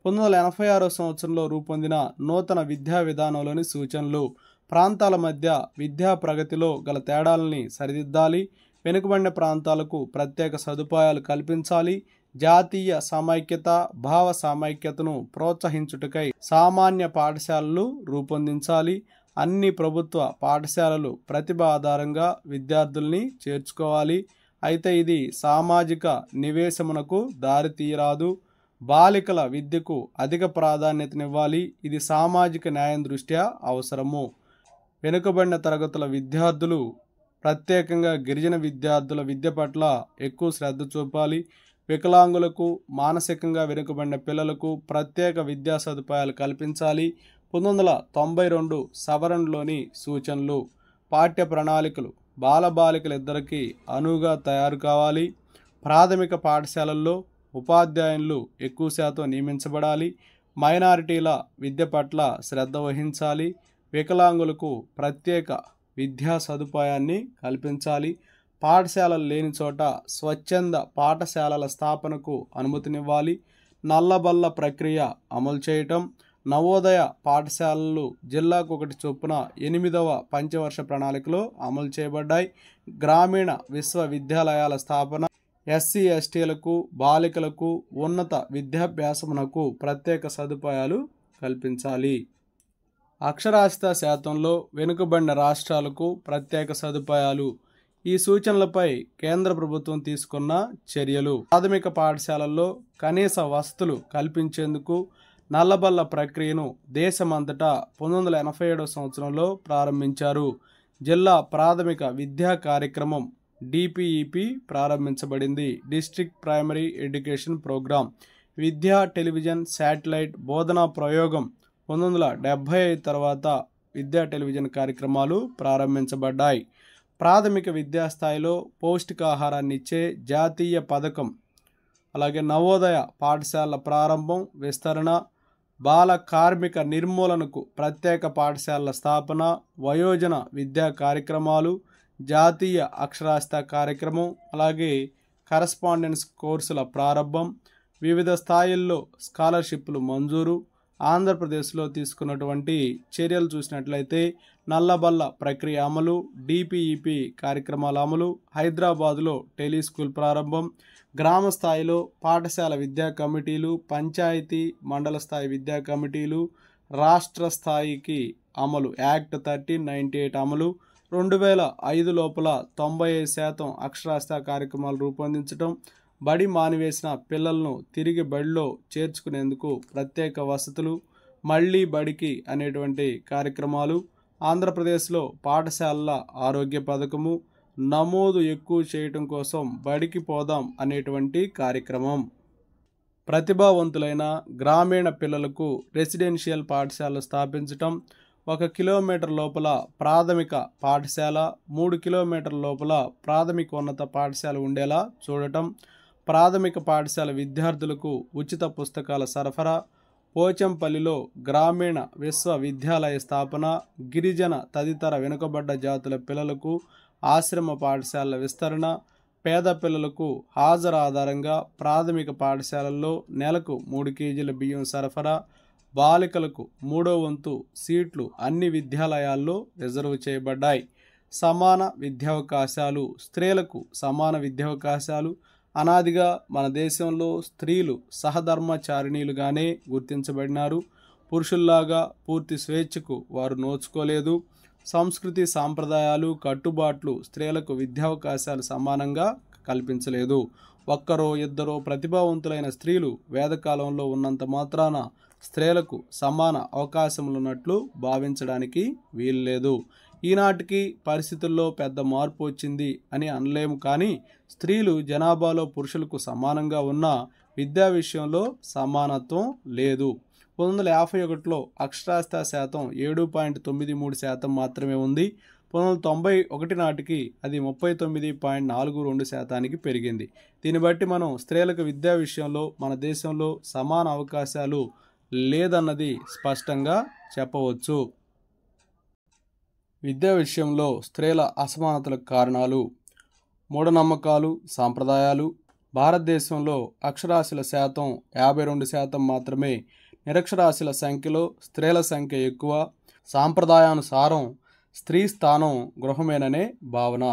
1986 సంవత్సరంలో రూపొందిన నూతన విద్యా విధానంలోని సూచనలు, ప్రాంతాల మధ్య విద్యా ప్రగతిలో గల తేడాలని సరిదిద్దాలి, వెనుకబడిన ప్రాంతాలకు ప్రత్యేక సదుపాయాలు కల్పించాలి, జాతీయ సమైక్యత, భావ సమైక్యతను ప్రోత్సహించుటకై సామాన్య పాఠశాలలు రూపొందించాలి, అన్ని ప్రభుత్వ పాఠశాలలు ప్రతిభ ఆధారంగా విద్యార్థుల్ని చేర్చుకోవాలి, అయితే ఇది సామాజిక నివేశమునకు దారితీయరాదు, బాలికల విద్యకు అధిక ప్రాధాన్యతనివ్వాలి, ఇది సామాజిక న్యాయం దృష్ట్యా అవసరము, వెనుకబడిన తరగతుల విద్యార్థులు ప్రత్యేకంగా గిరిజన విద్యార్థుల విద్య పట్ల ఎక్కువ శ్రద్ధ చూపాలి, వికలాంగులకు, మానసికంగా వెనుకబడిన పిల్లలకు ప్రత్యేక విద్యా సదుపాయాలు కల్పించాలి, 1992 సవరణలోని సూచనలు, పాఠ్య ప్రణాళికలు బాలబాలికలిద్దరికీ అనువుగా తయారు కావాలి, ప్రాథమిక పాఠశాలల్లో ఉపాధ్యాయులు ఎక్కువ శాతం నియమించబడాలి, మైనారిటీల విద్య పట్ల శ్రద్ధ వహించాలి, వికలాంగులకు ప్రత్యేక విద్యా సదుపాయాన్ని కల్పించాలి, పాఠశాలలు లేని చోట స్వచ్ఛంద పాఠశాలల స్థాపనకు అనుమతినివ్వాలి, నల్లబల్ల ప్రక్రియ అమలు చేయటం, నవోదయ పాఠశాలలు జిల్లాకు ఒకటి చొప్పున 8వ పంచవర్ష ప్రణాళికలో అమలు చేయబడ్డాయి, గ్రామీణ విశ్వవిద్యాలయాల స్థాపన, ఎస్సీ ఎస్టీలకు, బాలికలకు ఉన్నత విద్యాభ్యాసమునకు ప్రత్యేక సదుపాయాలు కల్పించాలి, అక్షరాస్యత శాతంలో వెనుకబడిన రాష్ట్రాలకు ప్రత్యేక సదుపాయాలు, ఈ సూచనలపై కేంద్ర ప్రభుత్వం తీసుకున్న చర్యలు. ప్రాథమిక పాఠశాలల్లో కనీస వసతులు కల్పించేందుకు నల్లబల్ల ప్రక్రియను దేశమంతటా 1987 సంవత్సరంలో ప్రారంభించారు. జిల్లా ప్రాథమిక విద్యా కార్యక్రమం డిపిఈపి ప్రారంభించబడింది. District primary education programme. విద్యా టెలివిజన్ శాటిలైట్ బోధనా ప్రయోగం 1975 తర్వాత విద్యా టెలివిజన్ కార్యక్రమాలు ప్రారంభించబడ్డాయి. ప్రాథమిక విద్యాస్థాయిలో పౌష్టికాహారాన్ని ఇచ్చే జాతీయ పథకం, అలాగే నవోదయ పాఠశాలల ప్రారంభం, విస్తరణ, బాల కార్మిక నిర్మూలనకు ప్రత్యేక పాఠశాలల స్థాపన, వయోజన విద్యా కార్యక్రమాలు, జాతీయ అక్షరాస్యత కార్యక్రమం, అలాగే కరస్పాండెన్స్ కోర్సుల ప్రారంభం, వివిధ స్థాయిల్లో స్కాలర్షిప్లు మంజూరు. ఆంధ్రప్రదేశ్లో తీసుకున్నటువంటి చర్యలు చూసినట్లయితే నల్లబల్ల ప్రక్రియ అమలు, డిపిఈపి కార్యక్రమాల అమలు, హైదరాబాదులో టెలిస్కూల్ ప్రారంభం, గ్రామ స్థాయిలో పాఠశాల విద్యా కమిటీలు, పంచాయతీ మండల స్థాయి విద్యా కమిటీలు, రాష్ట్ర స్థాయికి అమలు, యాక్ట్ 1398 అమలు, 2005 లోపల 95% అక్షరాస్యత కార్యక్రమాలు రూపొందించడం, బడి మానివేసిన పిల్లలను తిరిగి బడిలో చేర్చుకునేందుకు ప్రత్యేక వసతులు, మళ్ళీ బడికి అనేటువంటి కార్యక్రమాలు, ఆంధ్రప్రదేశ్లో పాఠశాలల ఆరోగ్య పథకము, నమోదు ఎక్కువ చేయటం కోసం బడికి పోదాం అనేటువంటి కార్యక్రమం. ప్రతిభావంతులైన గ్రామీణ పిల్లలకు రెసిడెన్షియల్ పాఠశాలలు స్థాపించటం, 1 కిలోమీటర్ లోపల ప్రాథమిక పాఠశాల, 3 కిలోమీటర్ల లోపల ప్రాథమికోన్నత పాఠశాల ఉండేలా చూడటం, ప్రాథమిక పాఠశాల విద్యార్థులకు ఉచిత పుస్తకాల సరఫరా, పోచంపల్లిలో గ్రామీణ విశ్వవిద్యాలయ స్థాపన, గిరిజన తదితర వెనుకబడ్డ జాతుల పిల్లలకు ఆశ్రమ పాఠశాలల విస్తరణ, పేద పిల్లలకు హాజరు ఆధారంగా ప్రాథమిక పాఠశాలల్లో నెలకు 3 కేజీల బియ్యం సరఫరా, బాలికలకు 3వ వంతు సీట్లు అన్ని విద్యాలయాల్లో రిజర్వ్ చేయబడ్డాయి. సమాన విద్యావకాశాలు, స్త్రీలకు సమాన విద్యావకాశాలు. అనాదిగా మన దేశంలో స్త్రీలు సహధర్మచారిణీలుగానే గుర్తించబడినారు. పురుషుల్లాగా పూర్తి స్వేచ్ఛకు వారు నోచుకోలేదు. సంస్కృతి సాంప్రదాయాలు కట్టుబాట్లు స్త్రీలకు విద్యావకాశాలు సమానంగా కల్పించలేదు. ఒక్కరో ఇద్దరో ప్రతిభావంతులైన స్త్రీలు వేదకాలంలో ఉన్నంత మాత్రాన స్త్రీలకు సమాన అవకాశములున్నట్లు భావించడానికి వీల్లేదు. ఈనాటికి పరిస్థితుల్లో పెద్ద మార్పు వచ్చింది అని అనలేము, కానీ స్త్రీలు జనాభాలో పురుషులకు సమానంగా ఉన్న విద్యా విషయంలో సమానత్వం లేదు. 1951లో అక్షరాస్యత శాతం 7.93% మాత్రమే ఉంది. 1991 నాటికి అది 39.42% పెరిగింది. దీన్ని బట్టి మనం స్త్రీలకు విద్యా విషయంలో మన దేశంలో సమాన అవకాశాలు లేదన్నది స్పష్టంగా చెప్పవచ్చు. విద్యా విషయంలో స్త్రీల అసమానతలకు కారణాలు: మూఢనమ్మకాలు, సాంప్రదాయాలు. భారతదేశంలో అక్షరాస్యుల శాతం 52% మాత్రమే. నిరక్షరాస్యుల సంఖ్యలో స్త్రీల సంఖ్య ఎక్కువ. సాంప్రదాయానుసారం స్త్రీ స్థానం గృహమేననే భావన.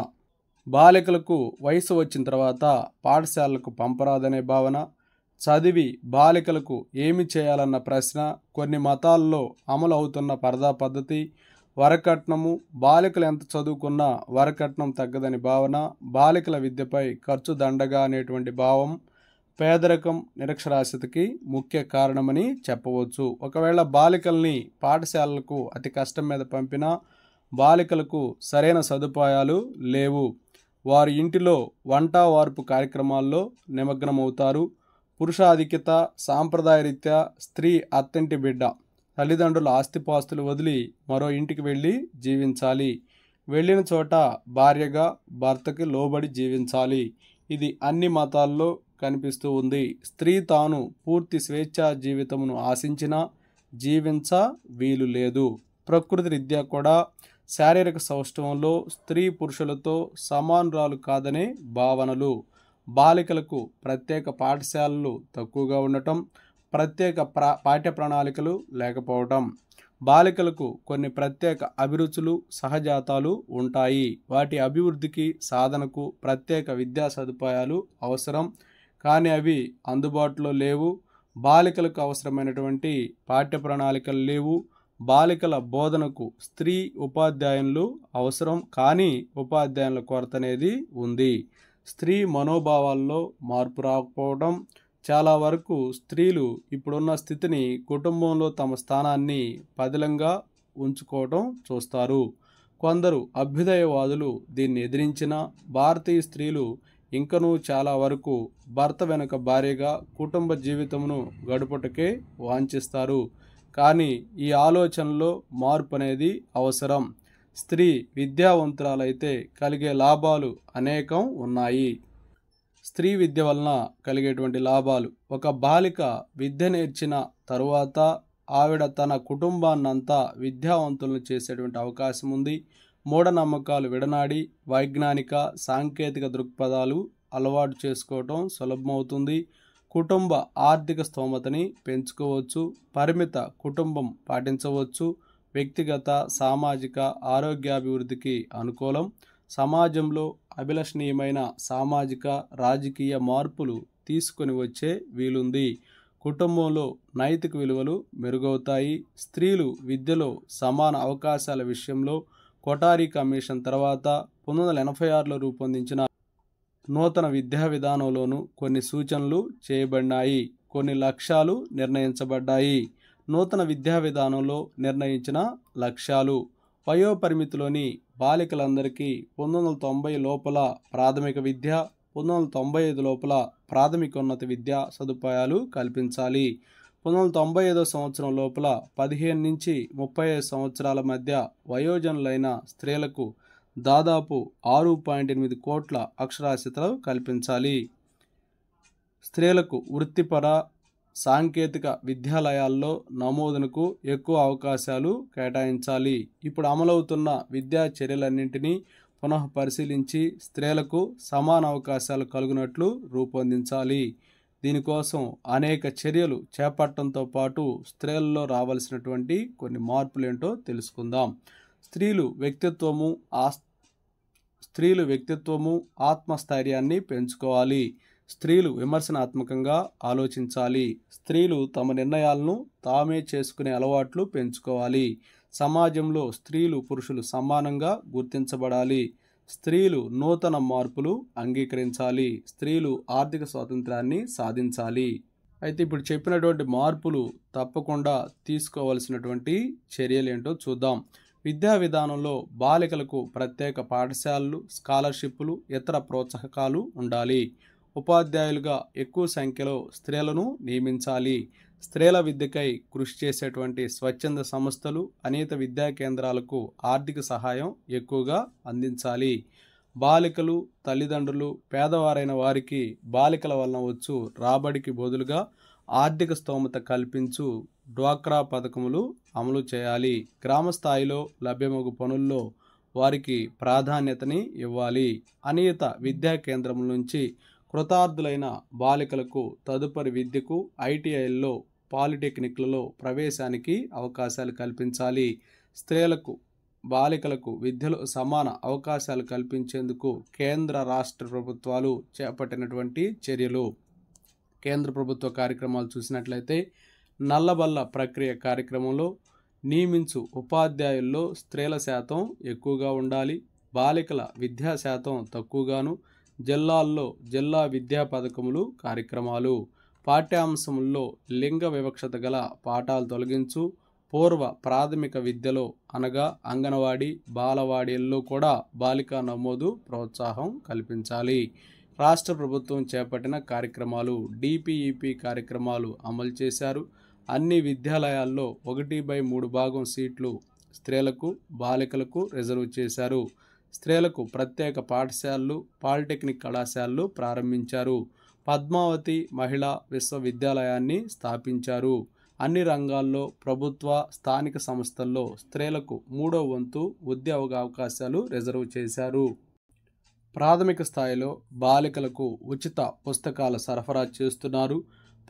బాలికలకు వయసు వచ్చిన తర్వాత పాఠశాలలకు పంపరాదనే భావన. చదివి బాలికలకు ఏమి చేయాలన్న ప్రశ్న. కొన్ని మతాల్లో అమలు అవుతున్న పరదా పద్ధతి. వరకట్నము, బాలికలు ఎంత చదువుకున్నా వరకట్నం తగ్గదని భావన. బాలికల విద్యపై ఖర్చు దండగా అనేటువంటి భావం పేదరికం, నిరక్షరాస్యతకి ముఖ్య కారణమని చెప్పవచ్చు. ఒకవేళ బాలికల్ని పాఠశాలలకు అతి కష్టం మీద పంపినా బాలికలకు సరైన సదుపాయాలు లేవు. వారు ఇంటిలో వంట వార్పు కార్యక్రమాల్లో నిమగ్నమవుతారు. పురుషాధిక్యత, సాంప్రదాయ రీత్యా స్త్రీ అత్తింటి బిడ్డ. తల్లిదండ్రుల ఆస్తిపాస్తులు వదిలి మరో ఇంటికి వెళ్ళి జీవించాలి. వెళ్ళిన చోట భార్యగా భర్తకి లోబడి జీవించాలి. ఇది అన్ని మతాల్లో కనిపిస్తూ ఉంది. స్త్రీ తాను పూర్తి స్వేచ్ఛా జీవితమును ఆశించినా జీవించ వీలు లేదు. ప్రకృతి రీత్యా కూడా శారీరక సౌష్ఠవంలో స్త్రీ పురుషులతో సమానురాలు కాదనే భావనలు. బాలికలకు ప్రత్యేక పాఠశాలలు తక్కువగా ఉండటం, ప్రత్యేక పాఠ్య ప్రణాళికలు లేకపోవటం. బాలికలకు కొన్ని ప్రత్యేక అభిరుచులు, సహజాతాలు ఉంటాయి. వాటి అభివృద్ధికి, సాధనకు ప్రత్యేక విద్యా సదుపాయాలు అవసరం, కానీ అవి అందుబాటులో లేవు. బాలికలకు అవసరమైనటువంటి పాఠ్య ప్రణాళికలు లేవు. బాలికల బోధనకు స్త్రీ ఉపాధ్యాయులు అవసరం, కానీ ఉపాధ్యాయుల కొరత అనేది ఉంది. స్త్రీ మనోభావాల్లో మార్పు రాకపోవడం, చాలా వరకు స్త్రీలు ఇప్పుడున్న స్థితిని కుటుంబంలో తమ స్థానాన్ని పదిలంగా ఉంచుకోవడం చూస్తారు. కొందరు అభ్యుదయవాదులు దీన్ని ఎదిరించిన భారతీయ స్త్రీలు ఇంకనూ చాలా వరకు భర్త వెనుక భార్యగా కుటుంబ జీవితమును గడుపుటకే వాంఛిస్తారు. కానీ ఈ ఆలోచనలో మార్పు అనేది అవసరం. స్త్రీ విద్యావంతురాలైతే కలిగే లాభాలు అనేకం ఉన్నాయి. స్త్రీ విద్య వలన కలిగేటువంటి లాభాలు: ఒక బాలిక విద్య నేర్చిన తరువాత ఆవిడ తన కుటుంబాన్నంతా విద్యావంతులను చేసేటువంటి అవకాశం ఉంది. మూఢనమ్మకాలు విడనాడి వైజ్ఞానిక సాంకేతిక దృక్పథాలు అలవాటు చేసుకోవటం సులభమవుతుంది. కుటుంబ ఆర్థిక స్తోమతని పెంచుకోవచ్చు. పరిమిత కుటుంబం పాటించవచ్చు. వ్యక్తిగత సామాజిక ఆరోగ్యాభివృద్ధికి అనుకూలం. సమాజంలో అభిలషణీయమైన సామాజిక రాజకీయ మార్పులు తీసుకొని వచ్చే వీలుంది. కుటుంబంలో నైతిక విలువలు మెరుగవుతాయి. స్త్రీలు విద్యలో సమాన అవకాశాల విషయంలో కొఠారి కమిషన్ తర్వాత 1986లో రూపొందించిన నూతన విద్యా విధానంలోనూ కొన్ని సూచనలు చేయబడినాయి. కొన్ని లక్ష్యాలు నిర్ణయించబడ్డాయి. నూతన విద్యా విధానంలో నిర్ణయించిన లక్ష్యాలు: వయోపరిమితిలోని బాలికలందరికీ 1990 లోపల ప్రాథమిక విద్య, 1995 లోపల ప్రాథమికోన్నత విద్యా సదుపాయాలు కల్పించాలి. 1995 సంవత్సరం లోపల 15 నుంచి 35 సంవత్సరాల మధ్య వయోజనులైన స్త్రీలకు దాదాపు 6.8 కోట్ల అక్షరాస్యతలు కల్పించాలి. స్త్రీలకు వృత్తిపర సాంకేతిక విద్యాలయాల్లో నమోదునకు ఎక్కువ అవకాశాలు కేటాయించాలి. ఇప్పుడు అమలవుతున్న విద్యా చర్యలన్నింటినీ పునఃపరిశీలించి స్త్రీలకు సమాన అవకాశాలు కలుగునట్లు రూపొందించాలి. దీనికోసం అనేక చర్యలు చేపట్టడంతో పాటు స్త్రీలలో రావాల్సినటువంటి కొన్ని మార్పులేంటో తెలుసుకుందాం. స్త్రీలు వ్యక్తిత్వము ఆత్మస్థైర్యాన్ని పెంచుకోవాలి. స్త్రీలు విమర్శనాత్మకంగా ఆలోచించాలి. స్త్రీలు తమ నిర్ణయాలను తామే చేసుకునే అలవాట్లు పెంచుకోవాలి. సమాజంలో స్త్రీలు పురుషులు సమానంగా గుర్తించబడాలి. స్త్రీలు నూతన మార్పులు అంగీకరించాలి. స్త్రీలు ఆర్థిక స్వాతంత్రాన్ని సాధించాలి. అయితే ఇప్పుడు చెప్పినటువంటి మార్పులు తప్పకుండా తీసుకోవాల్సినటువంటి చర్యలేంటో చూద్దాం. విద్యా విధానంలో బాలికలకు ప్రత్యేక పాఠశాలలు, స్కాలర్షిప్లు, ఇతర ప్రోత్సాహకాలు ఉండాలి. ఉపాధ్యాయులుగా ఎక్కువ సంఖ్యలో స్త్రీలను నియమించాలి. స్త్రీల విద్యకై కృషి చేసేటువంటి స్వచ్ఛంద సంస్థలు, అనియత విద్యా కేంద్రాలకు ఆర్థిక సహాయం ఎక్కువగా అందించాలి. బాలికలు, తల్లిదండ్రులు పేదవారైన వారికి బాలికల వలన వచ్చు రాబడికి బదులుగా ఆర్థిక స్తోమత కల్పించు డ్వాక్రా పథకములు అమలు చేయాలి. గ్రామ స్థాయిలో లభ్యమగు పనుల్లో వారికి ప్రాధాన్యతని ఇవ్వాలి. అనియత విద్యా కేంద్రముల నుంచి కృతార్థులైన బాలికలకు తదుపరి విద్యకు ఐటీఐల్లో, పాలిటెక్నిక్లలో ప్రవేశానికి అవకాశాలు కల్పించాలి. స్త్రీలకు, బాలికలకు విద్యలో సమాన అవకాశాలు కల్పించేందుకు కేంద్ర రాష్ట్ర ప్రభుత్వాలు చేపట్టినటువంటి చర్యలు. కేంద్ర ప్రభుత్వ కార్యక్రమాలు చూసినట్లయితే నల్లబల్ల ప్రక్రియ కార్యక్రమంలో నియమించు ఉపాధ్యాయుల్లో స్త్రీల శాతం ఎక్కువగా ఉండాలి. బాలికల విద్యా శాతం తక్కువగాను. జిల్లాల్లో జిల్లా విద్యా పథకములు కార్యక్రమాలు. పాఠ్యాంశముల్లో లింగ వివక్షత గల పాఠాలు తొలగించు. పూర్వ ప్రాథమిక విద్యలో అనగా అంగన్వాడీ, బాలవాడీల్లో కూడా బాలికా నమోదు ప్రోత్సాహం కల్పించాలి. రాష్ట్ర ప్రభుత్వం చేపట్టిన కార్యక్రమాలు. డిపిఈపి కార్యక్రమాలు అమలు చేశారు. అన్ని విద్యాలయాల్లో 1/3 భాగం సీట్లు స్త్రీలకు, బాలికలకు రిజర్వ్ చేశారు. స్త్రీలకు ప్రత్యేక పాఠశాలలు, పాలిటెక్నిక్ కళాశాలలు ప్రారంభించారు. పద్మావతి మహిళా విశ్వవిద్యాలయాన్ని స్థాపించారు. అన్ని రంగాల్లో ప్రభుత్వ, స్థానిక సంస్థల్లో స్త్రీలకు 3వ వంతు ఉద్యోగ అవకాశాలు రిజర్వ్ చేశారు. ప్రాథమిక స్థాయిలో బాలికలకు ఉచిత పుస్తకాల సరఫరా చేస్తున్నారు.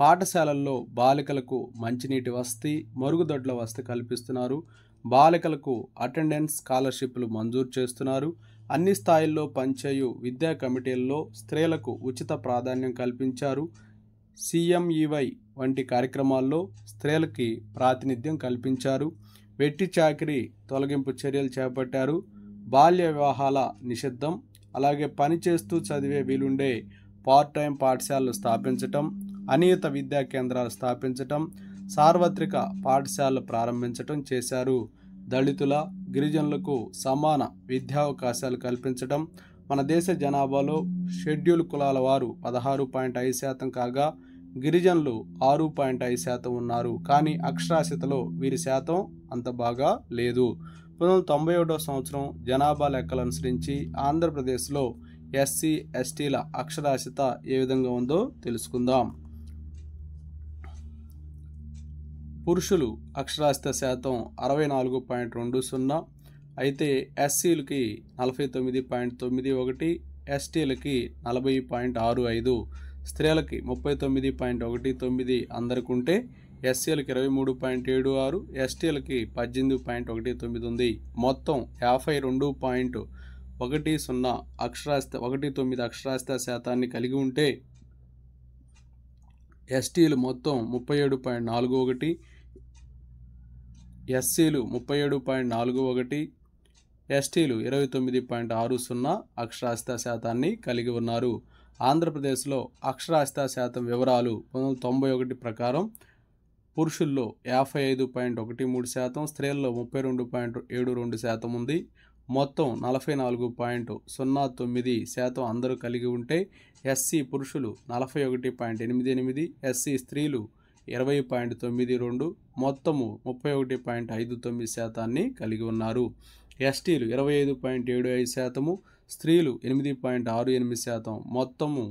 పాఠశాలల్లో బాలికలకు మంచినీటి వసతి, మరుగుదొడ్ల వసతి కల్పిస్తున్నారు. బాలికలకు అటెండెన్స్ స్కాలర్షిప్లు మంజూరు చేస్తున్నారు. అన్ని స్థాయిల్లో పనిచేయు విద్యా కమిటీల్లో స్త్రీలకు ఉచిత ప్రాధాన్యం కల్పించారు. CMEY వంటి కార్యక్రమాల్లో స్త్రీలకి ప్రాతినిధ్యం కల్పించారు. వెట్టి చాకిరీ తొలగింపు చర్యలు చేపట్టారు. బాల్య వివాహాల నిషిద్ధం, అలాగే పనిచేస్తూ చదివే వీలుండే పార్ట్ టైం పాఠశాలలు స్థాపించటం, అనియత విద్యా కేంద్రాలు స్థాపించటం, సార్వత్రిక పాఠశాలలు ప్రారంభించటం చేశారు. దళితుల, గిరిజనులకు సమాన విద్యావకాశాలు కల్పించటం. మన దేశ జనాభాలో షెడ్యూల్ కులాల వారు 16.5% కాగా గిరిజనులు 6.5% ఉన్నారు. కానీ అక్షరాస్యతలో వీరి శాతం అంత బాగా లేదు. 1991 సంవత్సరం జనాభా లెక్కలు అనుసరించి ఆంధ్రప్రదేశ్లో ఎస్సీ ఎస్టీల అక్షరాస్యత ఏ విధంగా ఉందో తెలుసుకుందాం. పురుషులు అక్షరాస్యత శాతం 64.20, అయితే ఎస్సీలకి 49.91, ఎస్టీలకి 40.65, స్త్రీలకి 39.19 అందరికి ఉంటే ఎస్సీలకి 23.76, ఎస్టీలకి 18.19 ఉంది. మొత్తం 52.10 అక్షరాస్యత 19 అక్షరాస్యత శాతాన్ని కలిగి ఉంటే ఎస్టీలు మొత్తం 37.41, ఎస్సీలు 37.41, ఎస్టీలు 29.60 అక్షరాస్యత శాతాన్ని కలిగి ఉన్నారు. ఆంధ్రప్రదేశ్లో అక్షరాస్యత శాతం వివరాలు 1991 ప్రకారం పురుషుల్లో 55.13%, స్త్రీల్లో 32.72% ఉంది. మొత్తం 44.09% అందరూ కలిగి ఉంటే ఎస్సీ పురుషులు 41.88, ఎస్సీ స్త్రీలు 20.92, మొత్తము 31.59% కలిగి ఉన్నారు. ఎస్టీలు 25.75%, స్త్రీలు 8.68%, మొత్తము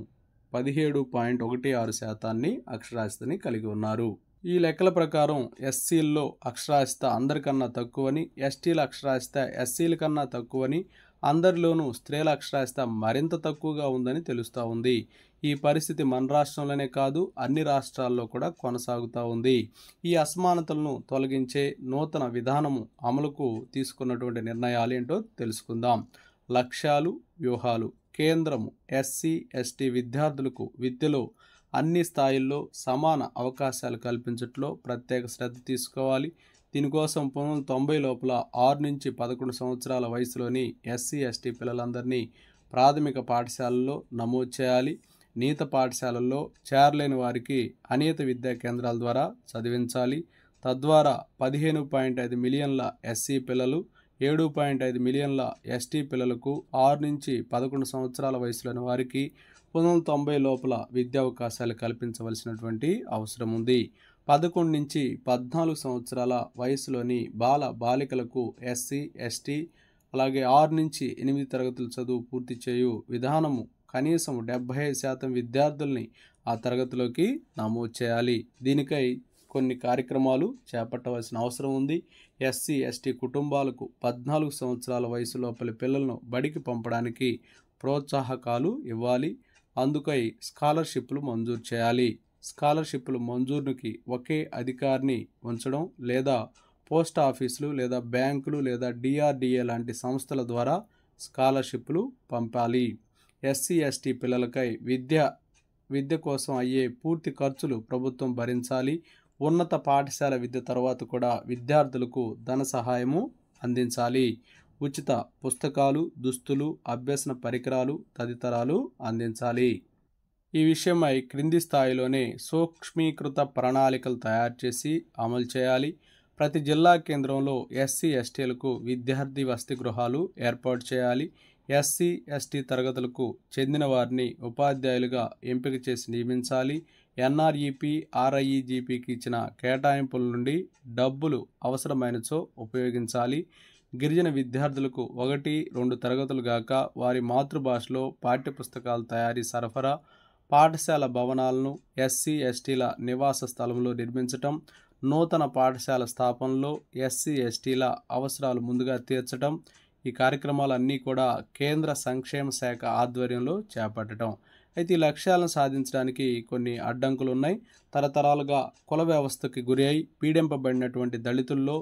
17.16% అక్షరాస్యతని కలిగి ఉన్నారు. ఈ లెక్కల ప్రకారం ఎస్సీల్లో అక్షరాస్యత అందరికన్నా తక్కువని, ఎస్టీల అక్షరాస్యత ఎస్సీల కన్నా తక్కువని, అందరిలోనూ స్త్రీల అక్షరాస్యత మరింత తక్కువగా ఉందని తెలుస్తూ ఉంది. ఈ పరిస్థితి మన రాష్ట్రంలోనే కాదు, అన్ని రాష్ట్రాల్లో కూడా కొనసాగుతూ ఉంది. ఈ అసమానతలను తొలగించే నూతన విధానము అమలుకు తీసుకున్నటువంటి నిర్ణయాలు ఏంటో తెలుసుకుందాం. లక్ష్యాలు, వ్యూహాలు. కేంద్రము ఎస్సీ ఎస్టీ విద్యార్థులకు విద్యలో అన్ని స్థాయిల్లో సమాన అవకాశాలు కల్పించట్లో ప్రత్యేక శ్రద్ధ తీసుకోవాలి. దీనికోసం 1990 లోపల 6 నుంచి 11 సంవత్సరాల వయసులోని ఎస్సీ ఎస్టీ పిల్లలందరినీ ప్రాథమిక పాఠశాలల్లో నమోదు చేయాలి. నీత పాఠశాలల్లో చేరలేని వారికి అనియత విద్యా కేంద్రాల ద్వారా చదివించాలి. తద్వారా 15.5 మిలియన్ల ఎస్సీ పిల్లలు, 7.5 మిలియన్ల ఎస్టీ పిల్లలకు 6 నుంచి 11 సంవత్సరాల వయసులోని వారికి 1990 లోపల విద్యావకాశాలు కల్పించవలసినటువంటి అవసరం ఉంది. 11 నుంచి 14 సంవత్సరాల వయసులోని బాలికలకు ఎస్సీ ఎస్టీ అలాగే 6 నుంచి 8 తరగతుల చదువు పూర్తి చేయు విధానము కనీసం 75% విద్యార్థుల్ని ఆ తరగతిలోకి నమోదు చేయాలి. దీనికై కొన్ని కార్యక్రమాలు చేపట్టవలసిన అవసరం ఉంది. ఎస్సీ ఎస్టీ కుటుంబాలకు 14 సంవత్సరాల వయసు లోపలి పిల్లలను బడికి పంపడానికి ప్రోత్సాహకాలు ఇవ్వాలి. అందుకై స్కాలర్షిప్లు మంజూరు చేయాలి. స్కాలర్షిప్లు మంజూరుకి ఒకే అధికారిని ఉంచడం లేదా పోస్ట్ ఆఫీసులు లేదా బ్యాంకులు లేదా డిఆర్డిఏ లాంటి సంస్థల ద్వారా స్కాలర్షిప్లు పంపాలి. ఎస్సీ ఎస్టీ పిల్లలకై విద్య కోసం అయ్యే పూర్తి ఖర్చులు ప్రభుత్వం భరించాలి. ఉన్నత పాఠశాల విద్య తర్వాత కూడా విద్యార్థులకు ధన సహాయము అందించాలి. ఉచిత పుస్తకాలు, దుస్తులు, అభ్యసన పరికరాలు తదితరాలు అందించాలి. ఈ విషయమై క్రింది స్థాయిలోనే సూక్ష్మీకృత ప్రణాళికలు తయారు చేసి అమలు చేయాలి. ప్రతి జిల్లా కేంద్రంలో ఎస్సీ ఎస్టీలకు విద్యార్థి వసతి గృహాలు ఏర్పాటు చేయాలి. ఎస్సీ ఎస్టీ తరగతులకు చెందిన వారిని ఉపాధ్యాయులుగా ఎంపిక చేసి నియమించాలి. ఎన్ఆర్ఈపీ, ఆర్ఐఈజీపీకి ఇచ్చిన కేటాయింపుల నుండి డబ్బులు అవసరమైనచో ఉపయోగించాలి. గిరిజన విద్యార్థులకు 1-2 తరగతులు గాక వారి మాతృభాషలో పాఠ్యపుస్తకాల తయారీ, సరఫరా, పాఠశాల భవనాలను ఎస్సీ ఎస్టీల నివాస స్థలంలో నిర్మించటం, నూతన పాఠశాల స్థాపనలో ఎస్సీ ఎస్టీల అవసరాలు ముందుగా తీర్చడం, ఈ కార్యక్రమాలన్నీ కూడా కేంద్ర సంక్షేమ శాఖ ఆధ్వర్యంలో చేపట్టడం. అయితే ఈ లక్ష్యాలను సాధించడానికి కొన్ని అడ్డంకులు ఉన్నాయి. తరతరాలుగా కుల వ్యవస్థకి గురి అయి పీడింపబడినటువంటి దళితుల్లో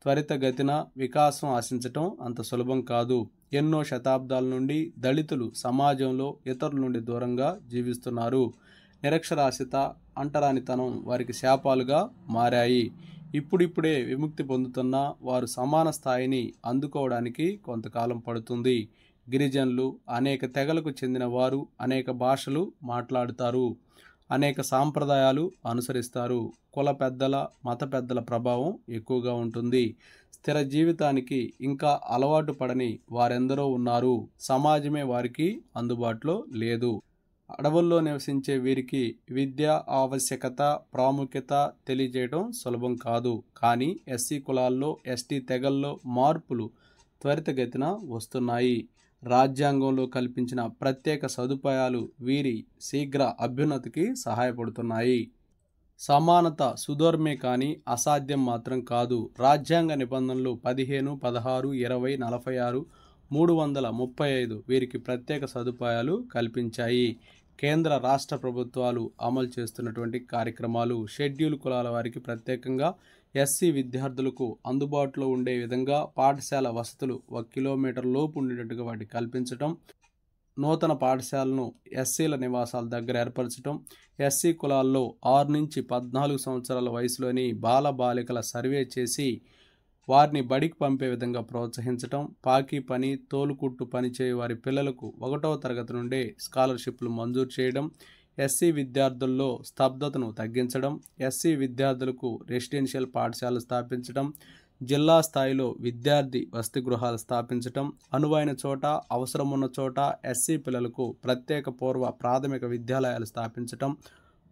త్వరితగతిన వికాసం ఆశించటం అంత సులభం కాదు. ఎన్నో శతాబ్దాల నుండి దళితులు సమాజంలో ఇతరుల నుండి దూరంగా జీవిస్తున్నారు. నిరక్షరాస్యత, అంటరానితనం వారికి శాపాలుగా మారాయి. ఇప్పుడిప్పుడే విముక్తి పొందుతున్న వారు సమాన స్థాయిని అందుకోవడానికి కొంతకాలం పడుతుంది. గిరిజనులు అనేక తెగలకు చెందిన వారు అనేక భాషలు మాట్లాడుతారు, అనేక సాంప్రదాయాలు అనుసరిస్తారు. కుల పెద్దల, మత పెద్దల ప్రభావం ఎక్కువగా ఉంటుంది. స్థిర జీవితానికి ఇంకా అలవాటు పడని వారెందరో ఉన్నారు. సమాజమే వారికి అందుబాటులో లేదు. అడవుల్లో నివసించే వీరికి విద్య ఆవశ్యకత, ప్రాముఖ్యత తెలియజేయడం సులభం కాదు. కానీ ఎస్సీ కులాల్లో, ఎస్టీ తెగల్లో మార్పులు త్వరితగతిన వస్తున్నాయి. రాజ్యాంగంలో కల్పించిన ప్రత్యేక సదుపాయాలు వీరి శీఘ్ర అభ్యున్నతికి సహాయపడుతున్నాయి. సమానత సుదూరమే కానీ అసాధ్యం మాత్రం కాదు. రాజ్యాంగ నిబంధనలు 15, 16, 20, 46, 335 వీరికి ప్రత్యేక సదుపాయాలు కల్పించాయి. కేంద్ర రాష్ట్ర ప్రభుత్వాలు అమలు చేస్తున్నటువంటి కార్యక్రమాలు షెడ్యూల్ కులాల వారికి ప్రత్యేకంగా ఎస్సీ విద్యార్థులకు అందుబాటులో ఉండే విధంగా పాఠశాల వసతులు 1 కిలోమీటర్ లోపు ఉండేటట్టుగా వాటికి కల్పించడం, నూతన పాఠశాలను ఎస్సీల నివాసాల దగ్గర ఏర్పరచడం, ఎస్సీ కులాల్లో 6 నుంచి 14 సంవత్సరాల వయసులోని బాల బాలికల సర్వే చేసి వారిని బడికి పంపే విధంగా ప్రోత్సహించడం, పాకీ పని, తోలుకుట్టు పని చేయు వారి పిల్లలకు 1వ తరగతి నుండే స్కాలర్షిప్లు మంజూరు చేయడం, ఎస్సీ విద్యార్థుల్లో స్తబ్దతను తగ్గించడం, ఎస్సీ విద్యార్థులకు రెసిడెన్షియల్ పాఠశాలలు స్థాపించడం, జిల్లా స్థాయిలో విద్యార్థి వసతి గృహాలు స్థాపించడం, అనువైన చోట, అవసరమున్న చోట ఎస్సీ పిల్లలకు ప్రత్యేక పూర్వ ప్రాథమిక విద్యాలయాలు స్థాపించడం,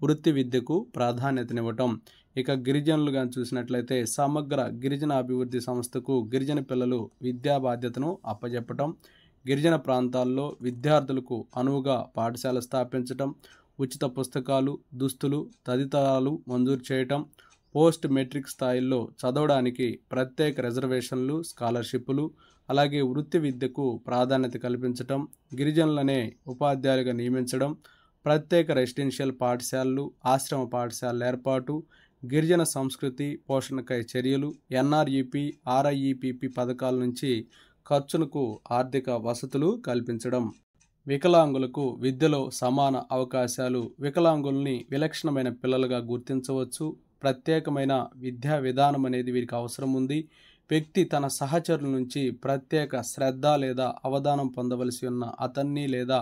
వృత్తి విద్యకు ప్రాధాన్యతనివ్వటం. ఇక గిరిజనులుగా చూసినట్లయితే సమగ్ర గిరిజన అభివృద్ధి సంస్థకు గిరిజన పిల్లలు విద్యా బాధ్యతను అప్పజెప్పటం, గిరిజన ప్రాంతాల్లో విద్యార్థులకు అనువుగా పాఠశాల స్థాపించటం, ఉచిత పుస్తకాలు, దుస్తులు తదితరాలు మంజూరు చేయటం, పోస్ట్ మెట్రిక్ స్థాయిల్లో చదవడానికి ప్రత్యేక రిజర్వేషన్లు, స్కాలర్షిప్లు, అలాగే వృత్తి విద్యకు ప్రాధాన్యత కల్పించటం, గిరిజనులనే ఉపాధ్యాయులుగా నియమించడం, ప్రత్యేక రెసిడెన్షియల్ పాఠశాలలు, ఆశ్రమ పాఠశాలల ఏర్పాటు, గిరిజన సంస్కృతి పోషణకై చర్యలు, ఎన్ఆర్ఈపి, ఆర్ఐఈపిపి పథకాల నుంచి ఖర్చులకు ఆర్థిక వసతులు కల్పించడం, వికలాంగులకు విద్యలో సమాన అవకాశాలు, వికలాంగుల్ని విలక్షణమైన పిల్లలుగా గుర్తించవచ్చు, ప్రత్యేకమైన విద్యా విధానం అనేది వీరికి అవసరం ఉంది. వ్యక్తి తన సహచరుల నుంచి ప్రత్యేక శ్రద్ధ లేదా అవధానం పొందవలసి ఉన్న అతన్ని లేదా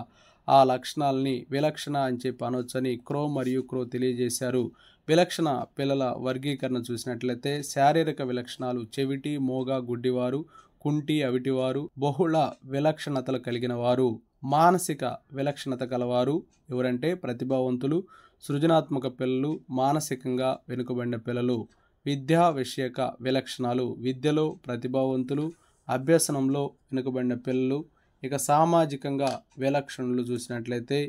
ఆ లక్షణాలని విలక్షణ అని చెప్పి అనొచ్చని క్రో మరియు క్రో తెలియజేశారు. విలక్షణ పిల్లల వర్గీకరణ చూసినట్లయితే శారీరక విలక్షణాలు చెవిటి, మోగ, గుడ్డివారు, కుంటి, అవిటివారు, బహుళ విలక్షణతలు కలిగిన వారు. మానసిక విలక్షణత కలవారు ఎవరంటే ప్రతిభావంతులు, సృజనాత్మక పిల్లలు, మానసికంగా వెనుకబడిన పిల్లలు. విద్యా విషయక విలక్షణాలు విద్యలో ప్రతిభావంతులు, అభ్యసనంలో వెనుకబడిన పిల్లలు. ఇక సామాజికంగా విలక్షణలు చూసినట్లయితే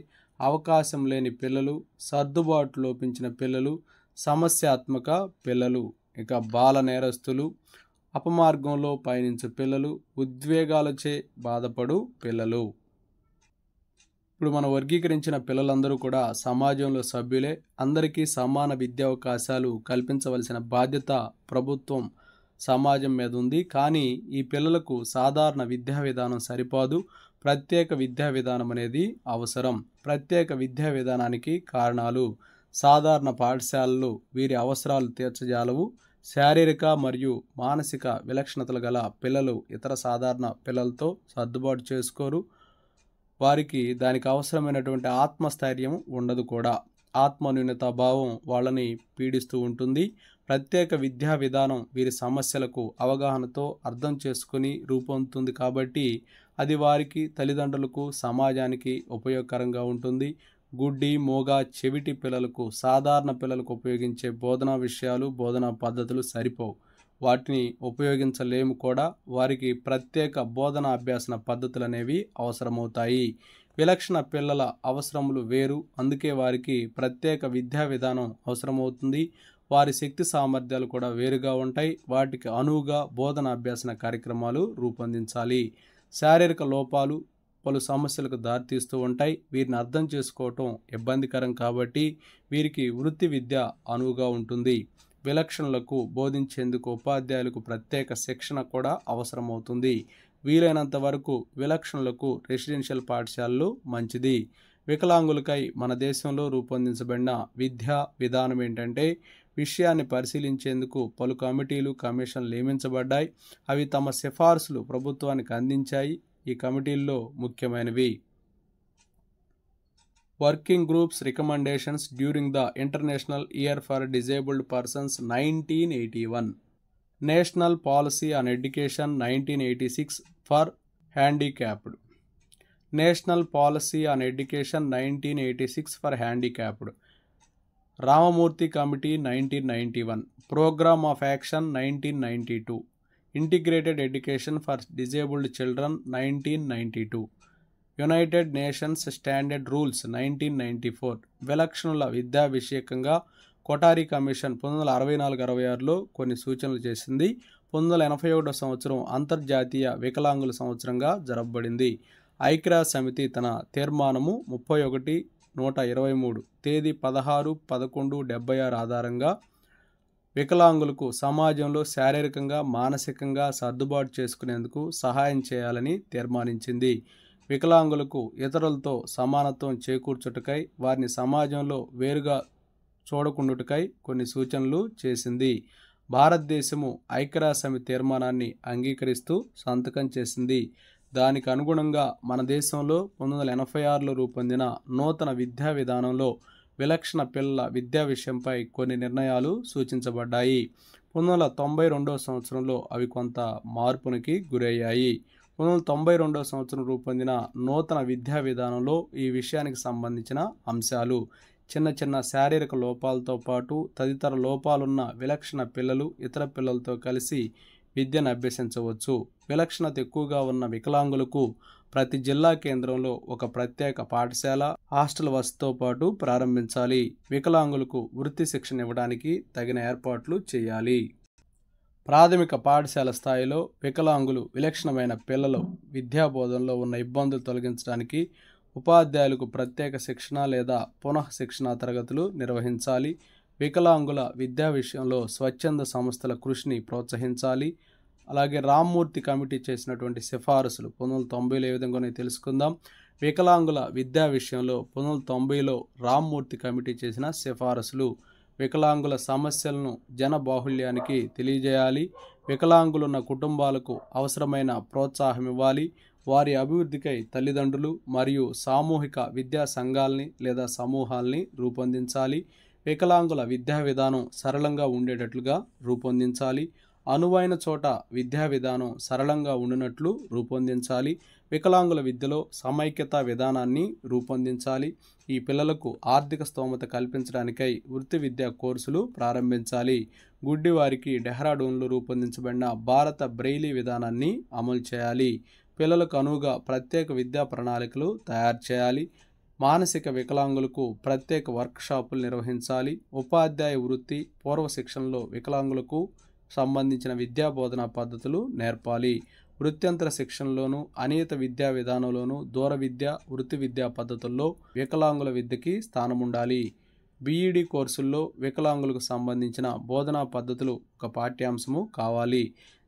అవకాశం లేని పిల్లలు, సర్దుబాటు లోపించిన పిల్లలు, సమస్యాత్మక పిల్లలు. ఇక బాల నేరస్తులు, అపమార్గంలో పయనించే పిల్లలు, ఉద్వేగాలచే బాధపడు పిల్లలు. ఇప్పుడు మనం వర్గీకరించిన పిల్లలందరూ కూడా సమాజంలో సభ్యులే. అందరికీ సమాన విద్యావకాశాలు కల్పించవలసిన బాధ్యత ప్రభుత్వం, సమాజం మీద ఉంది. కానీ ఈ పిల్లలకు సాధారణ విద్యా విధానం సరిపోదు. ప్రత్యేక విద్యా విధానం అనేది అవసరం. ప్రత్యేక విద్యా విధానానికి కారణాలు: సాధారణ పాఠశాలలు వీరి అవసరాలు తీర్చజాలవు. శారీరక మరియు మానసిక విలక్షణతలు గల పిల్లలు ఇతర సాధారణ పిల్లలతో సర్దుబాటు చేసుకోరు. వారికి దానికి అవసరమైనటువంటి ఆత్మస్థైర్యం ఉండదు కూడా. ఆత్మన్యూనతా భావం వాళ్ళని పీడిస్తూ ఉంటుంది. ప్రత్యేక విద్యా విధానం వీరి సమస్యలకు అవగాహనతో అర్థం చేసుకుని రూపొందుతుంది కాబట్టి అది వారికి, తల్లిదండ్రులకు, సమాజానికి ఉపయోగకరంగా ఉంటుంది. గుడ్డి, మోగ, చెవిటి పిల్లలకు సాధారణ పిల్లలకు ఉపయోగించే బోధనా విషయాలు, బోధనా పద్ధతులు సరిపోవు. వాటిని ఉపయోగించలేము కూడా. వారికి ప్రత్యేక బోధనా అభ్యాసన పద్ధతులు అనేవి అవసరమవుతాయి. విలక్షణ పిల్లల అవసరములు వేరు, అందుకే వారికి ప్రత్యేక విద్యా విధానం అవసరమవుతుంది. వారి శక్తి సామర్థ్యాలు కూడా వేరుగా ఉంటాయి. వాటికి అనువుగా బోధన అభ్యాసన కార్యక్రమాలు రూపొందించాలి. శారీరక లోపాలు పలు సమస్యలకు దారితీస్తూ ఉంటాయి. వీరిని అర్థం చేసుకోవటం ఇబ్బందికరం కాబట్టి వీరికి వృత్తి విద్య అనువుగా ఉంటుంది. విలక్షణులకు బోధించేందుకు ఉపాధ్యాయులకు ప్రత్యేక శిక్షణ కూడా అవసరమవుతుంది. వీలైనంత వరకు విలక్షణులకు రెసిడెన్షియల్ పాఠశాలలు మంచిది. వికలాంగులకై మన దేశంలో రూపొందించబడిన విద్యా విధానం ఏంటంటే విషయాన్ని పరిశీలించేందుకు పలు కమిటీలు, కమిషన్లు నియమించబడ్డాయి. అవి తమ సిఫార్సులు ప్రభుత్వానికి అందించాయి. ఈ కమిటీల్లో ముఖ్యమైనవి: working groups recommendations during the international year for disabled persons 1981, national policy on education 1986 for handicapped, national policy on education 1986 for handicapped, Ramamurthy committee 1991, programme of action 1992, integrated education for disabled children 1992, United Nations standard rules 1994, విలక్షణుల విద్యా విషయకంగా Kothari commission 1964-66లో కొన్ని సూచనలు చేసింది. 1981 సంవత్సరం అంతర్జాతీయ వికలాంగుల సంవత్సరంగా జరపబడింది. ఐక్యరాజ్య సమితి తన తీర్మానము 31/123 తేదీ 16/11/76 ఆధారంగా వికలాంగులకు సమాజంలో శారీరకంగా, మానసికంగా సర్దుబాటు చేసుకునేందుకు సహాయం చేయాలని తీర్మానించింది. వికలాంగులకు ఇతరులతో సమానత్వం చేకూర్చుటకై, వారిని సమాజంలో వేరుగా చూడకుండుటకై కొన్ని సూచనలు చేసింది. భారతదేశము ఐక్యరాజ్య సమితి తీర్మానాన్ని అంగీకరిస్తూ సంతకం చేసింది. దానికి అనుగుణంగా మన దేశంలో 1986లో రూపొందిన నూతన విద్యా విధానంలో విలక్షణ పిల్లల విద్యా విషయంపై కొన్ని నిర్ణయాలు సూచించబడ్డాయి. 1992 సంవత్సరంలో అవి కొంత మార్పునికి గురయ్యాయి. 1992 సంవత్సరం రూపొందిన నూతన విద్యా విధానంలో ఈ విషయానికి సంబంధించిన అంశాలు: చిన్న చిన్న శారీరక లోపాలతో పాటు తదితర లోపాలున్న విలక్షణ పిల్లలు ఇతర పిల్లలతో కలిసి విద్యను అభ్యసించవచ్చు. విలక్షణత ఎక్కువగా ఉన్న వికలాంగులకు ప్రతి జిల్లా కేంద్రంలో ఒక ప్రత్యేక పాఠశాల, హాస్టల్ వసతితో పాటు ప్రారంభించాలి. వికలాంగులకు వృత్తి శిక్షణ ఇవ్వడానికి తగిన ఏర్పాట్లు చేయాలి. ప్రాథమిక పాఠశాల స్థాయిలో వికలాంగులు, విలక్షణమైన పిల్లలు విద్యాబోధనలో ఉన్న ఇబ్బందులు తొలగించడానికి ఉపాధ్యాయులకు ప్రత్యేక శిక్షణ లేదా పునః శిక్షణ తరగతులు నిర్వహించాలి. వికలాంగుల విద్యా విషయంలో స్వచ్ఛంద సంస్థల కృషిని ప్రోత్సహించాలి. అలాగే రామ్మూర్తి కమిటీ చేసినటువంటి సిఫారసులు 1990లో ఏ విధంగా తెలుసుకుందాం. వికలాంగుల విద్యా విషయంలో 1990లో రామ్మూర్తి కమిటీ చేసిన సిఫారసులు: వికలాంగుల సమస్యలను జన బాహుళ్యానికి తెలియజేయాలి. వికలాంగులున్న కుటుంబాలకు అవసరమైన ప్రోత్సాహం ఇవ్వాలి. వారి అభివృద్ధికై తల్లిదండ్రులు మరియు సామూహిక విద్యా సంఘాలని లేదా సమూహాల్ని రూపొందించాలి. వికలాంగుల విద్యా విధానం సరళంగా ఉండేటట్లుగా రూపొందించాలి. అనువైన చోట విద్యా విధానం సరళంగా ఉండినట్లు రూపొందించాలి. వికలాంగుల విద్యలో సమైక్యతా విధానాన్ని రూపొందించాలి. ఈ పిల్లలకు ఆర్థిక స్తోమత కల్పించడానికై వృత్తి విద్యా కోర్సులు ప్రారంభించాలి. గుడ్డివారికి డెహ్రాడూన్లో రూపొందించబడిన భారత బ్రెయిలీ విధానాన్ని అమలు చేయాలి. పిల్లలకు అనువుగా ప్రత్యేక విద్యా ప్రణాళికలు తయారు చేయాలి. మానసిక వికలాంగులకు ప్రత్యేక వర్క్షాపులు నిర్వహించాలి. ఉపాధ్యాయ వృత్తి పూర్వ శిక్షణలో వికలాంగులకు సంబంధించిన విద్యా బోధనా పద్ధతులు నేర్పాలి. వృత్యంతర శిక్షణలోను, అనియత విద్యా విధానంలోను, దూర విద్య, వృత్తి విద్యా పద్ధతుల్లో వికలాంగుల విద్యకి స్థానం ఉండాలి. బీఈడీ కోర్సుల్లో వికలాంగులకు సంబంధించిన బోధనా పద్ధతులు ఒక పాఠ్యాంశము కావాలి.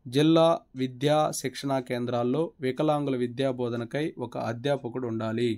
జిల్లా విద్యా శిక్షణా కేంద్రాల్లో వికలాంగుల విద్యా బోధనకై ఒక అధ్యాపకుడు ఉండాలి.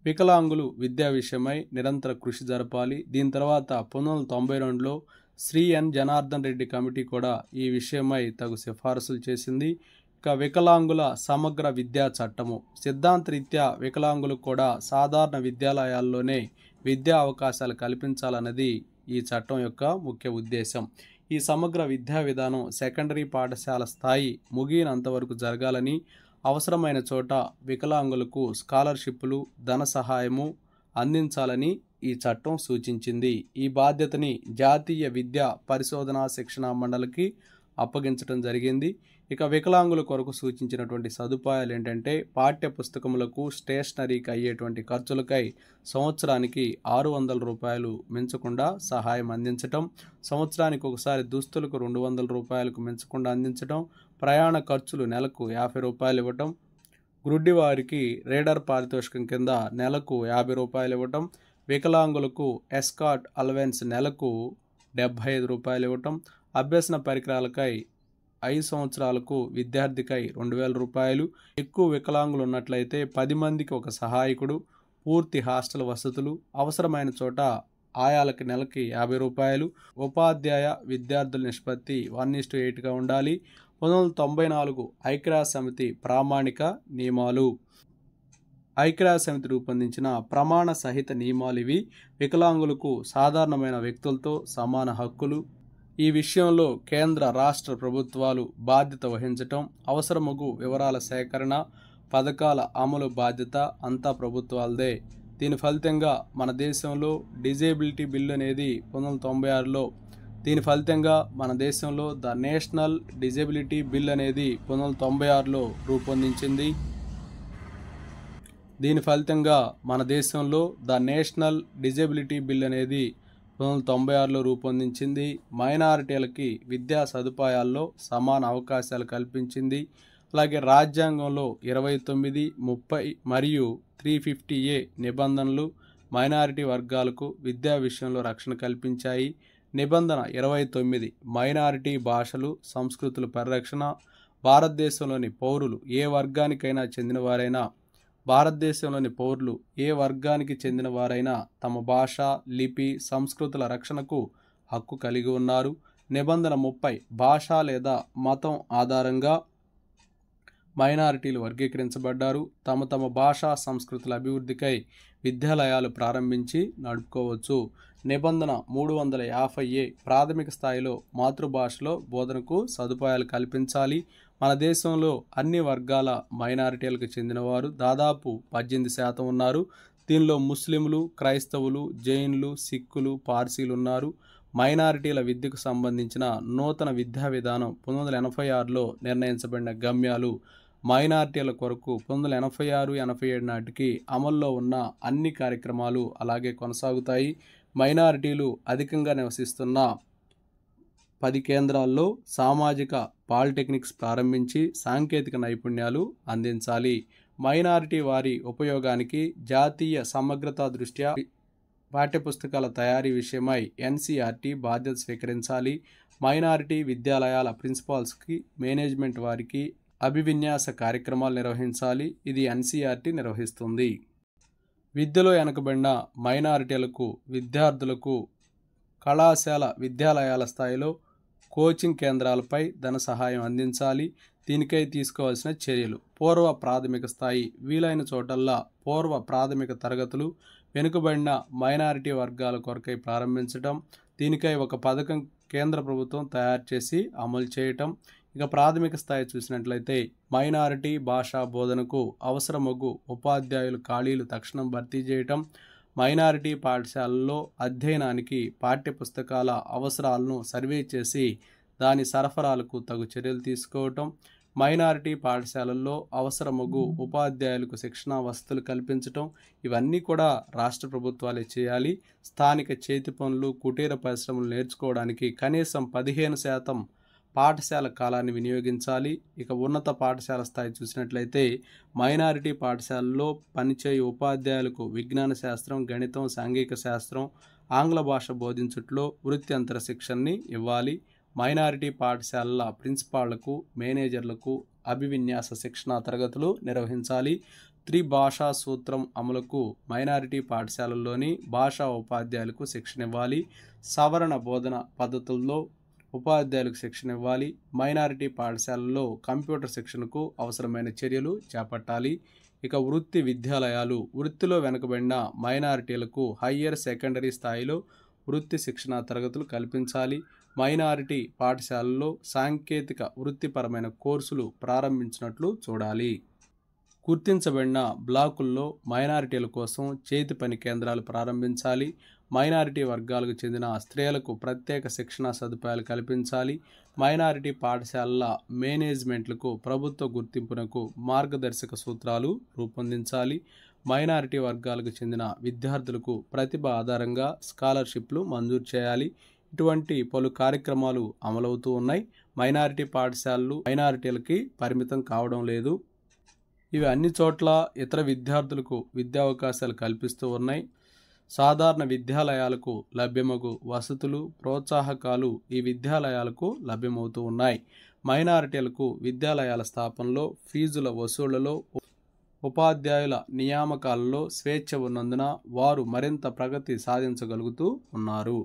వికలాంగులు విద్యా విషయమై నిరంతర కృషి జరపాలి. దీని తర్వాత 1992లో శ్రీ ఎన్ జనార్దన్ రెడ్డి కమిటీ కూడా ఈ విషయమై తగు సిఫారసులు చేసింది. ఇక వికలాంగుల సమగ్ర విద్యా చట్టము: సిద్ధాంతరీత్యా వికలాంగులకు కూడా సాధారణ విద్యాలయాల్లోనే విద్యా అవకాశాలు కల్పించాలన్నది ఈ చట్టం యొక్క ముఖ్య ఉద్దేశం. ఈ సమగ్ర విద్యా విధానం సెకండరీ పాఠశాల స్థాయి ముగియనంతవరకు జరగాలని, అవసరమైన చోట వికలాంగులకు స్కాలర్షిప్లు, ధన సహాయము అందించాలని ఈ చట్టం సూచించింది. ఈ బాధ్యతని జాతీయ విద్యా పరిశోధనా శిక్షణా మండలికి అప్పగించడం జరిగింది. ఇక వికలాంగుల కొరకు సూచించినటువంటి సదుపాయాలు ఏంటంటే, పాఠ్య పుస్తకములకు, స్టేషనరీకి అయ్యేటువంటి ఖర్చులకై సంవత్సరానికి 600 రూపాయలు మించకుండా సహాయం అందించటం, సంవత్సరానికి ఒకసారి దుస్తులకు 200 రూపాయలకు మించకుండా అందించటం, ప్రయాణ ఖర్చులు నెలకు 50 రూపాయలు ఇవ్వటం, గ్రుడ్డి వారికి రీడర్ పారితోషికం కింద నెలకు 50 రూపాయలు ఇవ్వటం, వికలాంగులకు ఎస్కాట్ అలవెన్స్ నెలకు 75 రూపాయలు ఇవ్వటం, అభ్యసన పరికరాలకై 5 సంవత్సరాలకు విద్యార్థికై 2000 రూపాయలు, ఎక్కువ వికలాంగులు ఉన్నట్లయితే 10 మందికి ఒక సహాయకుడు, పూర్తి హాస్టల్ వసతులు, అవసరమైన చోట ఆయాలకి నెలకి 50 రూపాయలు. ఉపాధ్యాయ విద్యార్థుల నిష్పత్తి 1:8గా ఉండాలి. 1994 ఐక్యరాజ్య సమితి ప్రామాణిక నియమాలు. ఐక్యరాజ్య సమితి రూపొందించిన ప్రమాణ సహిత నియమాలు ఇవి. వికలాంగులకు సాధారణమైన వ్యక్తులతో సమాన హక్కులు. ఈ విషయంలో కేంద్ర రాష్ట్ర ప్రభుత్వాలు బాధ్యత వహించటం, అవసరమగు వివరాల సేకరణ, పథకాల అమలు బాధ్యత అంతా ప్రభుత్వాలదే. దీని ఫలితంగా మన దేశంలో డిజేబిలిటీ బిల్ అనేది 1996లో మన దేశంలో ద నేషనల్ డిజేబిలిటీ బిల్ అనేది 1996లో రూపొందించింది. దీని ఫలితంగా మన దేశంలో ద నేషనల్ డిజేబిలిటీ బిల్ అనేది 1996లో రూపొందించింది. మైనారిటీలకి విద్యా సదుపాయాల్లో సమాన అవకాశాలు కల్పించింది. అలాగే రాజ్యాంగంలో 29, 30 మరియు 350A నిబంధనలు మైనారిటీ వర్గాలకు విద్యా విషయంలో రక్షణ కల్పించాయి. నిబంధన 29 మైనారిటీ భాషలు, సంస్కృతుల పరిరక్షణ. భారతదేశంలోని పౌరులు ఏ వర్గానికి చెందిన వారైనా తమ భాష, లిపి, సంస్కృతుల రక్షణకు హక్కు కలిగి ఉన్నారు. నిబంధన 30 భాష లేదా మతం ఆధారంగా మైనారిటీలు వర్గీకరించబడ్డారు. తమ భాషా సంస్కృతుల అభివృద్ధికై విద్యాలయాలు ప్రారంభించి నడుపుకోవచ్చు. నిబంధన 350A ప్రాథమిక స్థాయిలో మాతృభాషలో బోధనకు సదుపాయాలు కల్పించాలి. మన దేశంలో అన్ని వర్గాల మైనారిటీలకు చెందినవారు దాదాపు 18% ఉన్నారు. దీనిలో ముస్లింలు, క్రైస్తవులు, జైన్లు, సిక్కులు, పార్సీలు ఉన్నారు. మైనారిటీల విద్యకు సంబంధించిన నూతన విద్యా విధానం 1986లో నిర్ణయించబడిన గమ్యాలు మైనారిటీల కొరకు 1986-87 నాటికి అమల్లో ఉన్న అన్ని కార్యక్రమాలు అలాగే కొనసాగుతాయి. మైనారిటీలు అధికంగా నివసిస్తున్న 10 కేంద్రాల్లో సామాజిక పాలిటెక్నిక్స్ ప్రారంభించి సాంకేతిక నైపుణ్యాలు అందించాలి. మైనారిటీ వారి ఉపయోగానికి జాతీయ సమగ్రత దృష్ట్యా పాఠ్యపుస్తకాల తయారీ విషయమై NCERT బాధ్యత స్వీకరించాలి. మైనారిటీ విద్యాలయాల ప్రిన్సిపాల్స్కి, మేనేజ్మెంట్ వారికి అభివిన్యాస కార్యక్రమాలు నిర్వహించాలి. ఇది NCERT నిర్వహిస్తుంది. విద్యలో వెనుకబడిన మైనారిటీలకు విద్యార్థులకు కళాశాల, విద్యాలయాల స్థాయిలో కోచింగ్ కేంద్రాలపై ధన సహాయం అందించాలి. దీనికై తీసుకోవాల్సిన చర్యలు: పూర్వ ప్రాథమిక స్థాయి వీలైన చోటల్లా పూర్వ ప్రాథమిక తరగతులు వెనుకబడిన మైనారిటీ వర్గాల కొరకై ప్రారంభించడం. దీనికై ఒక పథకం కేంద్ర ప్రభుత్వం తయారు చేసి అమలు చేయటం. ఇక ప్రాథమిక స్థాయి చూసినట్లయితే మైనారిటీ భాషా బోధనకు అవసరమగు ఉపాధ్యాయుల ఖాళీలు తక్షణం భర్తీ చేయటం. మైనారిటీ పాఠశాలల్లో అధ్యయనానికి పాఠ్యపుస్తకాల అవసరాలను సర్వే చేసి దాని సరఫరాలకు తగు చర్యలు తీసుకోవటం. మైనారిటీ పాఠశాలల్లో అవసరమగు ఉపాధ్యాయులకు శిక్షణా వసతులు కల్పించటం. ఇవన్నీ కూడా రాష్ట్ర ప్రభుత్వాలే చేయాలి. స్థానిక చేతి పనులు, కుటీర పరిశ్రమలు నేర్చుకోవడానికి కనీసం 15% పాఠశాల కాలాన్ని వినియోగించాలి. ఇక ఉన్నత పాఠశాల స్థాయి చూసినట్లయితే మైనారిటీ పాఠశాలలో పనిచేయు ఉపాధ్యాయులకు విజ్ఞాన శాస్త్రం, గణితం, సాంఘిక శాస్త్రం, ఆంగ్ల భాష బోధించుట్లో వృత్తి అంతర శిక్షణని ఇవ్వాలి. మైనారిటీ పాఠశాలల ప్రిన్సిపాళ్లకు, మేనేజర్లకు అభివిన్యాస శిక్షణా తరగతులు నిర్వహించాలి. త్రిభాషా సూత్రం అమలుకు మైనారిటీ పాఠశాలల్లోని భాషా ఉపాధ్యాయులకు శిక్షణ ఇవ్వాలి. సవరణ బోధన పద్ధతుల్లో ఉపాధ్యాయులకు శిక్షణ ఇవ్వాలి. మైనారిటీ పాఠశాలల్లో కంప్యూటర్ శిక్షణకు అవసరమైన చర్యలు చేపట్టాలి. ఇక వృత్తి విద్యాలయాలు వృత్తిలో వెనుకబడిన మైనారిటీలకు హయ్యర్ సెకండరీ స్థాయిలో వృత్తి శిక్షణా తరగతులు కల్పించాలి. మైనారిటీ పాఠశాలల్లో సాంకేతిక వృత్తిపరమైన కోర్సులు ప్రారంభించినట్లు చూడాలి. గుర్తించబడిన బ్లాకుల్లో మైనారిటీల కోసం చేతి పని కేంద్రాలు ప్రారంభించాలి. మైనారిటీ వర్గాలకు చెందిన స్త్రీలకు ప్రత్యేక శిక్షణా సదుపాయాలు కల్పించాలి. మైనారిటీ పాఠశాలల మేనేజ్మెంట్లకు ప్రభుత్వ గుర్తింపునకు మార్గదర్శక సూత్రాలు రూపొందించాలి. మైనారిటీ వర్గాలకు చెందిన విద్యార్థులకు ప్రతిభ ఆధారంగా స్కాలర్షిప్లు మంజూరు చేయాలి. ఇటువంటి పలు కార్యక్రమాలు అమలవుతూ ఉన్నాయి. మైనారిటీ పాఠశాలలు మైనారిటీలకి పరిమితం కావడం లేదు. ఇవి అన్ని చోట్ల ఇతర విద్యార్థులకు విద్యా అవకాశాలు కల్పిస్తూ ఉన్నాయి. సాధారణ విద్యాలయాలకు లభ్యమగు వసతులు, ప్రోత్సాహకాలు ఈ విద్యాలయాలకు లభ్యమవుతూ ఉన్నాయి. మైనారిటీలకు విద్యాలయాల స్థాపనలో, ఫీజుల వసూళ్లలో ఉపాధ్యాయుల నియామకాలలో స్వేచ్ఛ ఉన్నందున వారు మరింత ప్రగతి సాధించగలుగుతూ ఉన్నారు.